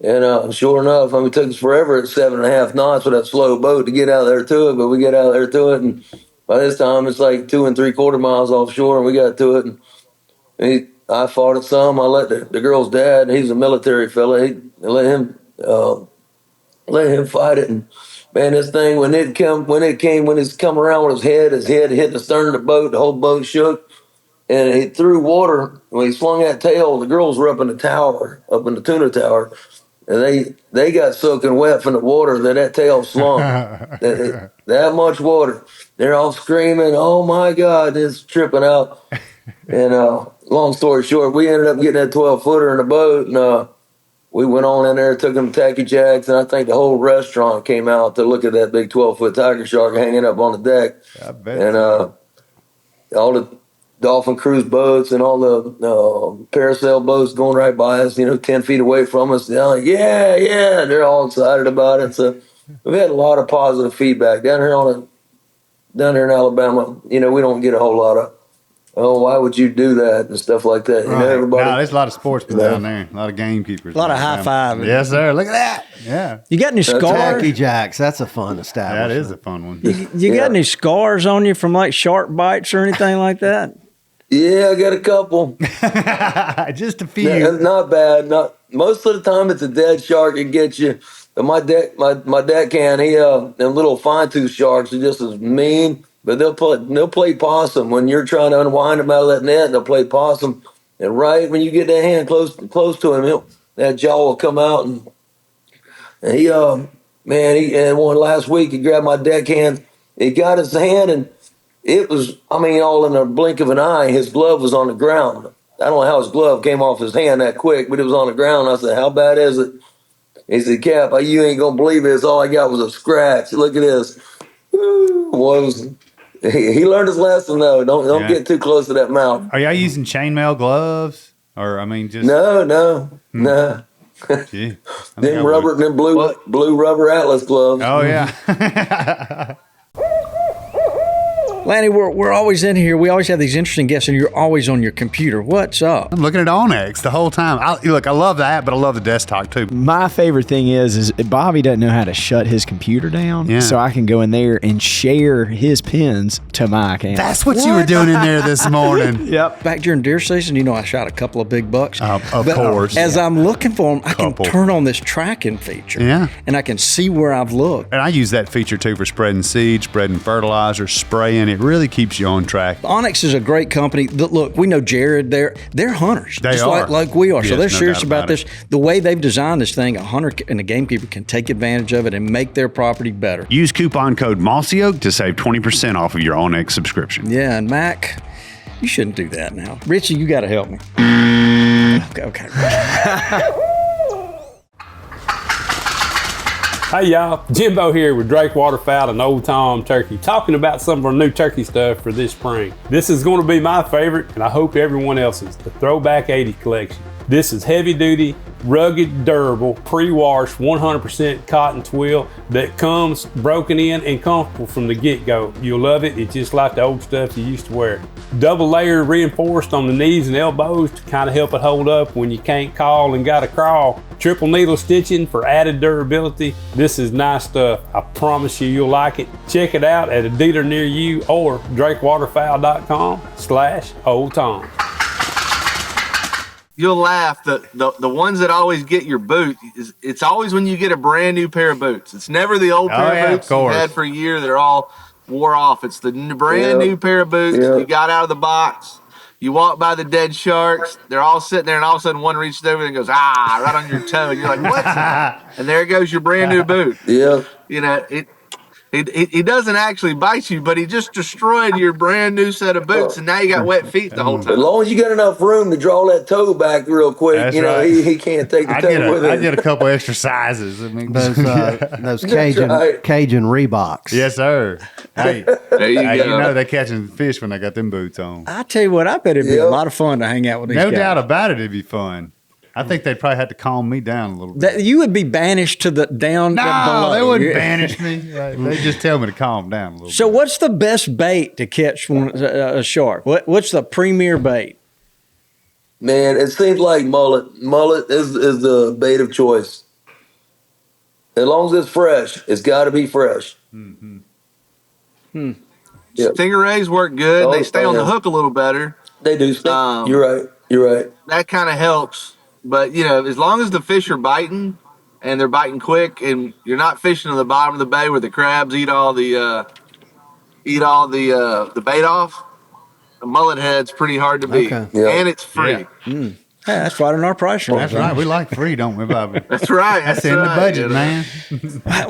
and sure enough, it took us forever at 7.5 knots with that slow boat to get out there to it. But we get out there to it, and by this time it's like 2 3/4 miles offshore, and we got to it. And I fought it some. I let the girl's dad, he's a military fella, let him fight it. And man, this thing, when it's come around with his head hit the stern of the boat, the whole boat shook. And he threw water. When he swung that tail, the girls were up in the tower, up in the tuna tower, and they got soaking wet from the water that tail slung. that much water. They're all screaming, "Oh my God, it's tripping out." And long story short, we ended up getting that 12-footer in the boat, and we went on in there, took them tacky jacks, and I think the whole restaurant came out to look at that big 12-foot tiger shark hanging up on the deck. I bet. And all the dolphin cruise boats and all the parasail boats going right by us, 10 feet away from us. They're like, yeah, they're all excited about it. So we've had a lot of positive feedback down here in Alabama. We don't get a whole lot of, "Oh, why would you do that?" and stuff like that. Right. Everybody. No, there's a lot of sportsmen down there. A lot of gamekeepers. A lot of high five. Yes, sir. Look at that. Yeah. You got any scars? Tacky jacks, that's a fun establishment. That is a fun one. You got any scars on you from like shark bites or anything like that? Yeah, I got a couple. Just a few. Yeah, not bad. Not most of the time. It's a dead shark that gets you. But my deckhand, them little fine tooth sharks are just as mean. But they'll play possum when you're trying to unwind them out of that net. They'll play possum, and right when you get that hand close to him, that jaw will come out. And he one last week he grabbed my deckhand. He got his hand, and it was, all in a blink of an eye. His glove was on the ground. I don't know how his glove came off his hand that quick, but it was on the ground. I said, "How bad is it?" He said, "Cap, you ain't gonna believe it. All I got was a scratch. Look at this." He learned his lesson though. Don't get too close to that mouth. Are y'all using chainmail gloves, or just no? Gee, Them blue rubber Atlas gloves. Oh yeah. Lanny, we're always in here. We always have these interesting guests, and you're always on your computer. What's up? I'm looking at Onyx the whole time. I love that, but I love the desktop too. My favorite thing is Bobby doesn't know how to shut his computer down, Yeah. so I can go in there and share his pins to my account. That's what you were doing in there this morning. Yep. Back during deer season, I shot a couple of big bucks. Of But course. As I'm looking for them, I Couple. can turn on this tracking feature. Yeah. And I can see where I've looked. And I use that feature too for spreading seed, spreading fertilizer, spraying. It It really keeps you on track. Onyx is a great company. Look, we know Jared. They're hunters, They just are. like we are. Yes, So they're no serious doubt about about this. The way they've designed this thing, a hunter and a gamekeeper can take advantage of it and make their property better. Use coupon code Mossy Oak to save 20% off of your Onyx subscription. Yeah, and Mac, you shouldn't do that now. Richie, you got to help me. Okay. Hey y'all, Jimbo here with Drake Waterfowl and Old Tom Turkey, talking about some of our new turkey stuff for this spring. This is going to be my favorite, and I hope everyone else's, the Throwback 80 collection. This is heavy duty, rugged, durable, pre-washed, 100% cotton twill that comes broken in and comfortable from the get-go. You'll love it. It's just like the old stuff you used to wear. Double layer reinforced on the knees and elbows to kind of help it hold up when you can't call and gotta crawl. Triple needle stitching for added durability. This is nice stuff. I promise you'll like it. Check it out at a dealer near you or drakewaterfowl.com/Old Tom. You'll laugh. The ones that always get your boot, it's always when you get a brand new pair of boots. It's never the old pair of boots you had for a year that are all wore off. It's the brand new pair of boots you got out of the box. You walk by the dead sharks. They're all sitting there, and all of a sudden one reaches over and goes, right on your toe. And you're like, what? And there goes your brand new boot. Yeah. You know, he doesn't actually bite you, but he just destroyed your brand new set of boots, and now you got wet feet the whole time. As long as you got enough room to draw that toe back real quick, That's you know, right. he can't take the toe with I him. get a couple extra sizes. I mean, Those Cajun right. Cajun Reeboks. yes, sir. Hey, There you go. you know they catching fish when they got them boots on. I tell you what, I bet it'd be a lot of fun to hang out with these No guys. doubt about it, it'd be fun. I think they'd probably have to calm me down a little bit. That you would be banished to the down below. they wouldn't Yeah. banish me. They just tell me to calm down a little So bit. what's the best bait to catch a shark? What's the premier bait? Man, it seems like mullet. Mullet is the bait of choice. As long as it's fresh, it's got to be fresh. Yeah. Stingrays work good. Oh, They stay on the yeah. hook a little better. They do. You're right. You're right. That kind of helps. But, you know, as long as the fish are biting and they're biting quick and you're not fishing on the bottom of the bay where the crabs eat all the bait off, the mullet head's pretty hard to beat. Okay. Yeah. And it's free. Hey, that's right on our price list. That's right. We like free, don't we, Bobby? That's right. That's in the right, budget, you know. man.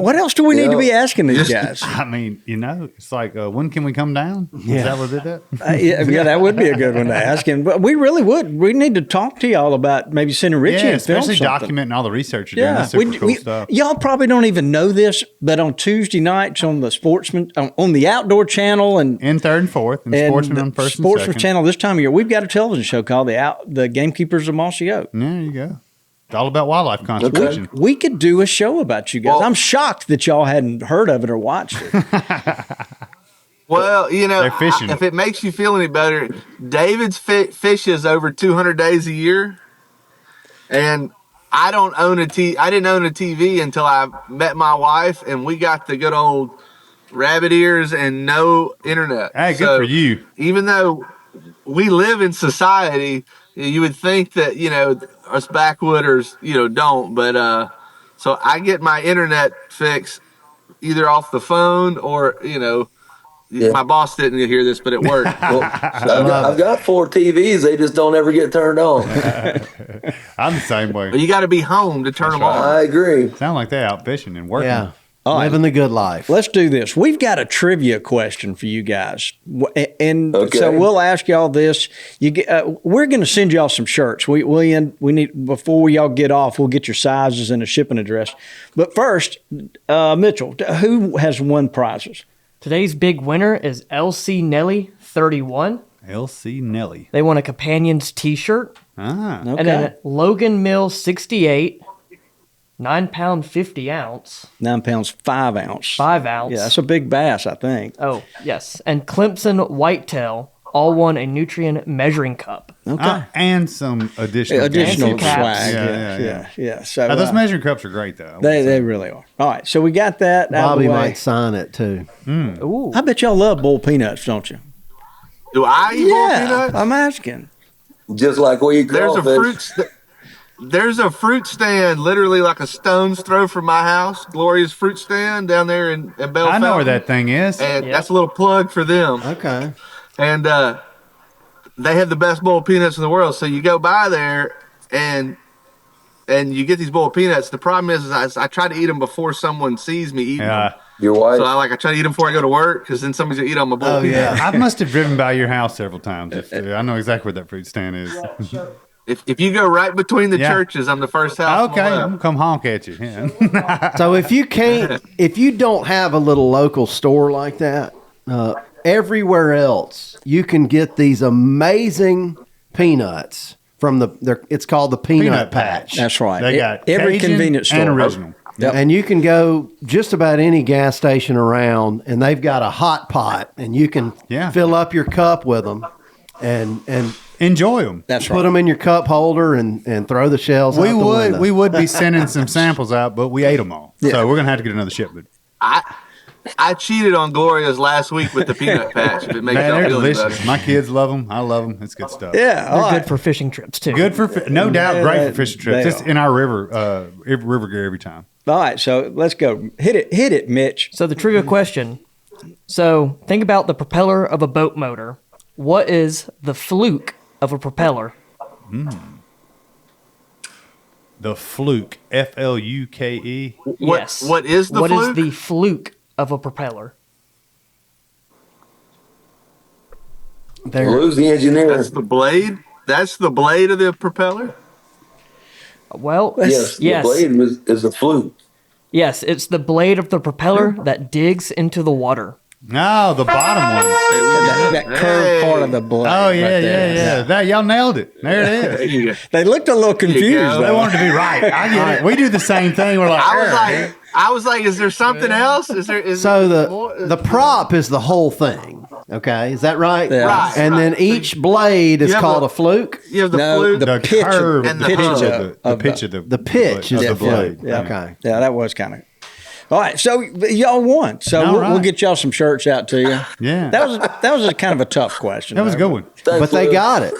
What else do we need to be asking these guys? I mean, it's like, when can we come down? Is that what it is? Yeah, that would be a good one to ask. And but we really would. We need to talk to y'all about maybe sending Richie Yeah, and film especially something. documenting all the research you're doing. That's super cool stuff. Y'all probably don't even know this, but on Tuesday nights on the Sportsman on the Outdoor Channel and In third and fourth, and Sportsman on first and Sportsman second. Channel this time of year, we've got a television show called the Gamekeepers of Mossy Oak. There you go. It's all about wildlife conservation. We could do a show about you guys. Well- I'm shocked that y'all hadn't heard of it or watched it. Well, you know, They're fishing. if it makes you feel any better, David's fishes over 200 days a year, and I didn't own a TV until I met my wife, and we got the good old rabbit ears and no internet. Hey, good So for you. Even though we live in society, you would think that, you know, us backwooders, you know, don't. But so I get my internet fix either off the phone or, you know, my boss didn't hear this, but it worked. Well, I've got 4 TVs. They just don't ever get turned on. I'm the same way. But you got to be home to turn them on. I agree. Sound like they out fishing and working. Yeah. All right. Living the good life. Let's do this. We've got a trivia question for you guys, and Okay. so we'll ask y'all this. We're going to send y'all some shirts. We need before y'all get off. We'll get your sizes and a shipping address. But first, Mitchell, who has won prizes? Today's big winner is LC Nelly 31. LC Nelly. They won a Companions t-shirt. Ah. Okay. And then Logan Mill 68, 9 pound 50 ounce, 9 pounds 5 ounce. 5 ounce. Yeah, that's a big bass, I think. Oh, yes. And Clemson Whitetail all won a nutrient measuring cup. Okay. And some additional Additional Fancy caps. swag. Yeah. So Now, those measuring cups are great, though. they really are. All right, so we got that out of Bobby the way. might sign it too. Ooh. I bet y'all love bull peanuts, don't you? Do I eat bull peanuts? I'm asking. Just like we eat There's a crawfish. There's a fruit stand literally like a stone's throw from my house. Gloria's fruit stand down there in Bell I know where Fountain. that thing is. And that's a little plug for them. Okay. And they have the best bowl of peanuts in the world. So you go by there and you get these bowl of peanuts. The problem is I try to eat them before someone sees me eating them. Your wife? So I try to eat them before I go to work because then somebody's going to eat on my bowl of peanuts. I must have driven by your house several times. I know exactly where that fruit stand is. If you go right between the churches, I'm the first house. Okay, I'm gonna come honk at you. Yeah. So if you don't have a little local store like that, everywhere else you can get these amazing peanuts from it's called the Peanut Patch. That's right. They got every Cajun convenience store. and original. Yep. And you can go just about any gas station around, and they've got a hot pot, and you can fill up your cup with them, and enjoy them. That's put them in your cup holder and throw the shells. We out the would window. we would be sending some samples out, but we ate them all. Yeah. So we're gonna have to get another shipment. I cheated on Gloria's last week with the peanut patch. If it makes Man, y'all they're feel any delicious. better. My kids love them. I love them. It's good stuff. Yeah, They're good for fishing trips too. Good for no doubt. Great for fishing trips. They Just are. in our river gear every time. All right, so let's go. Hit it, Mitch. So the trivia question. So think about the propeller of a boat motor. What is the fluke of a propeller? The fluke, FLUKE. Yes. What is the What fluke? is the fluke of a propeller? Lou's the engineer. That's the blade. That's the blade of the propeller. Well, Yes, the blade is a fluke. Yes, it's the blade of the propeller that digs into the water. No, the bottom one. That curved part of the blade. Oh yeah, right there. yeah. That y'all nailed it. There it There is. you go. They looked a little confused. go. They though. wanted to be right. I get it. We do the same thing. We're like, I was like, is there something else? Is there? The prop is the whole thing. Okay, is that right? Yeah. Right. And then each blade is You have called a- a fluke. You have the No, fluke. the pitch of- curve, and the pitch hub. the pitch of The pitch is of the blade. fluke. Yeah. Okay. Yeah, that was kind of. All right, so y'all won. So All we'll right. get y'all some shirts out to you. Yeah. That was a kind of a tough question. That was a though. good one. Thanks, But they Lou. got it.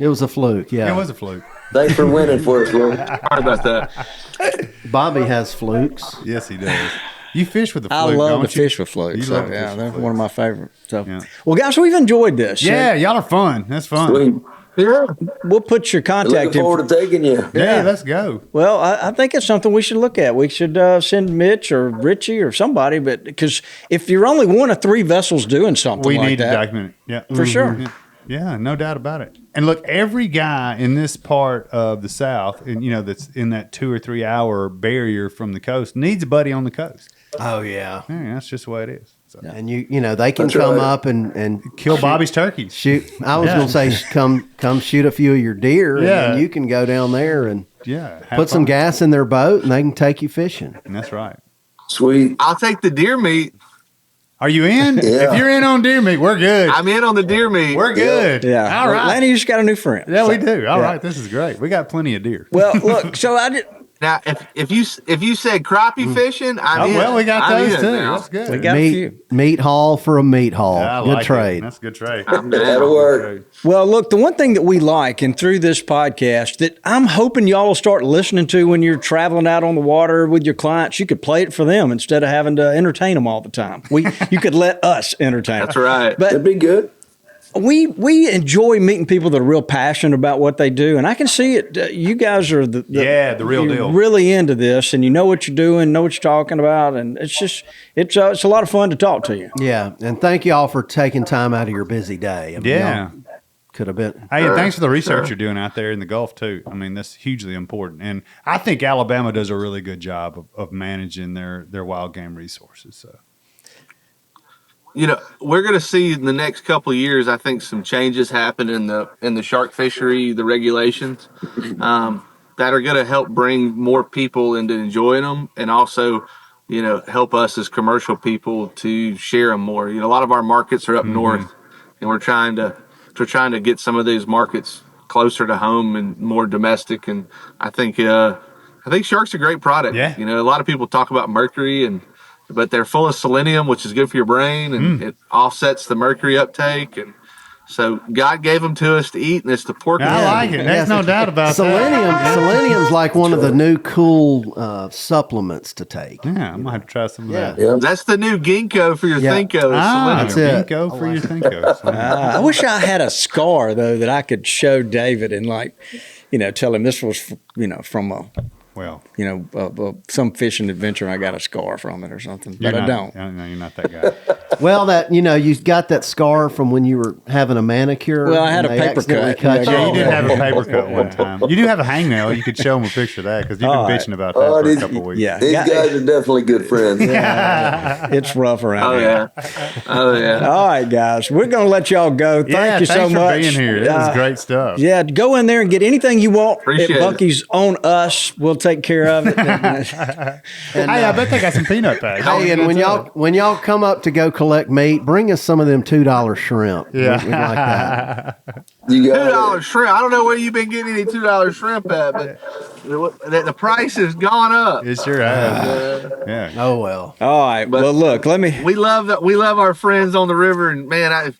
It was a fluke. Yeah. It was a fluke. Thanks for winning for us, Lou. Sorry about that. Bobby has flukes. Yes, he does. You fish with the I fluke, love don't to you? fish with flukes. You So, love to yeah, fish they're with one of my favorites. So, Yeah. well, guys, we've enjoyed this. Yeah, y'all are fun. That's fun. Sweet. Yeah. We'll put your contact Looking forward to taking you. Yeah, let's go. Well, I think it's something we should look at. We should send Mitch or Richie or somebody, but because if you're only one of three vessels doing something We like need to that, document it. Yeah. for sure. Yeah, no doubt about it. And look, every guy in this part of the South, and that's in that 2 or 3 hour barrier from the coast, needs a buddy on the coast. Oh yeah. Yeah, that's just the way it is. So. And they can That's come right. up and Kill Bobby's turkeys. shoot. I was Yeah. gonna say come shoot a few of your deer, and Yeah. then you can go down there and Yeah. have put some fun. gas in their boat, and they can take you fishing. And that's right. Sweet. I'll take the deer meat. Are you in? Yeah. If you're in on deer meat, we're good. I'm in on the deer meat. We're good. Yeah. All right. Lanny, you just got a new friend. Yeah, we do. All Yeah. right. This is great. We got plenty of deer. Well, look, so I did. Now, if you said crappie fishing, I'm in. Well, we got I'm those in too. now. That's good. We got a few. Meat haul for a meat haul. I Good like it. trade. That's a good trade. That'll work. Well, look, the one thing that we like, and through this podcast, that I'm hoping y'all will start listening to when you're traveling out on the water with your clients, you could play it for them instead of having to entertain them all the time. You could let us entertain them. That's right. But That'd be good. we enjoy meeting people that are real passionate about what they do, and I can see it. You guys are the real you're deal. really into this, and you know what you're doing, know what you're talking about, and it's a lot of fun to talk to you. Yeah, and thank you all for taking time out of your busy day. I mean, Yeah. y'all could have been. Hey, and thanks for the research you're doing out there in the Gulf too. I mean, that's hugely important, and I think Alabama does a really good job of managing their wild game resources. So, We're going to see in the next couple of years, I think, some changes happen in the shark fishery, the regulations, that are going to help bring more people into enjoying them, and also, help us as commercial people to share them more. A lot of our markets are up north, and we're trying to get some of these markets closer to home and more domestic. And I think shark's a great product. Yeah. A lot of people talk about mercury but they're full of selenium, which is good for your brain, and it offsets the mercury uptake. And So God gave them to us to eat, and it's the pork. I like it. There's no doubt about that. Selenium's like one of the new cool supplements to take. Yeah, I'm gonna have to try some of that. Yeah. That's the new ginkgo for your Thinko. That's it. Ginkgo for your Thinkos. I wish I had a scar though that I could show David and tell him this was from some fishing adventure. I got a scar from it or something, but I don't. No, you're not that guy. Well, you got that scar from when you were having a manicure. Well, I had a paper cut. Yeah, you did have a paper cut one time. You do have a hangnail. You could show him a picture of that because you've been bitching about that for a couple of weeks. Yeah, these guys are definitely good friends. It's rough around here. Oh yeah. All right, guys, we're gonna let y'all go. Thank you so much for being here. This is great stuff. Yeah, go in there and get anything you want. Appreciate at Bucky's on us. We'll take care of it. I bet they got some peanut bags. Hey, and when y'all come up to go collect meat, bring us some of them $2 shrimp. Yeah, we like that. You got $2 shrimp. I don't know where you've been getting any $2 shrimp at, but the price has gone up. It sure has. Yeah. Oh well. All right. Well, look. We love our friends on the river, and man,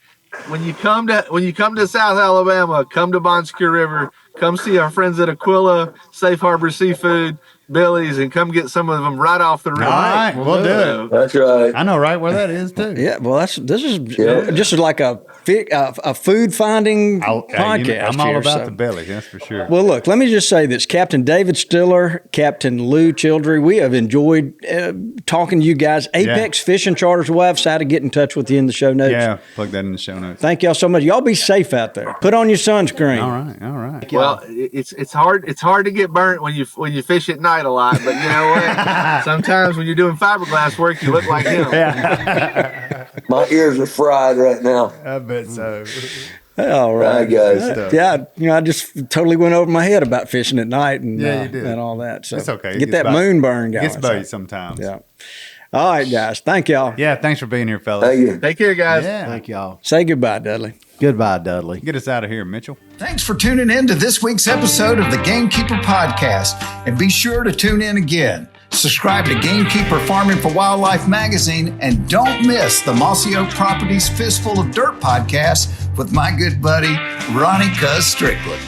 when you come to South Alabama, come to Bon Secours River. Come see our friends at Aquila, Safe Harbor Seafood, Billy's, and come get some of them right off the river. All right, we'll do it. That's right. I know right where that is too. Yeah. Well, this is just like a food finding podcast. I'm all here, about the belly, that's for sure. Well, look, let me just say this. Captain David Stiller, Captain Lew Childre, we have enjoyed talking to you guys. Apex Fishing Charters, we'll have to get in touch with you in the show notes. Yeah, plug that in the show notes. Thank y'all so much. Y'all be safe out there. Put on your sunscreen. All right. Well, it's hard to get burnt when you fish at night a lot, but you know what? Sometimes when you're doing fiberglass work, you look like him. My ears are fried right now. I bet so. All right, guys. Yeah, I just totally went over my head about fishing at night and you did. and all that. So it's okay. Get that moon burn going. It gets buddy sometimes. Yeah. All right, guys. Thank y'all. Yeah, thanks for being here, fellas. Thank you. Take care, guys. Yeah. Thank y'all. Say goodbye, Dudley. Goodbye, Dudley. Get us out of here, Mitchell. Thanks for tuning in to this week's episode of the Gamekeeper Podcast. And be sure to tune in again. Subscribe to Gamekeeper Farming for Wildlife magazine and don't miss the Mossy Oak Properties Fistful of Dirt podcast with my good buddy, Ronnie Cuz Strickland.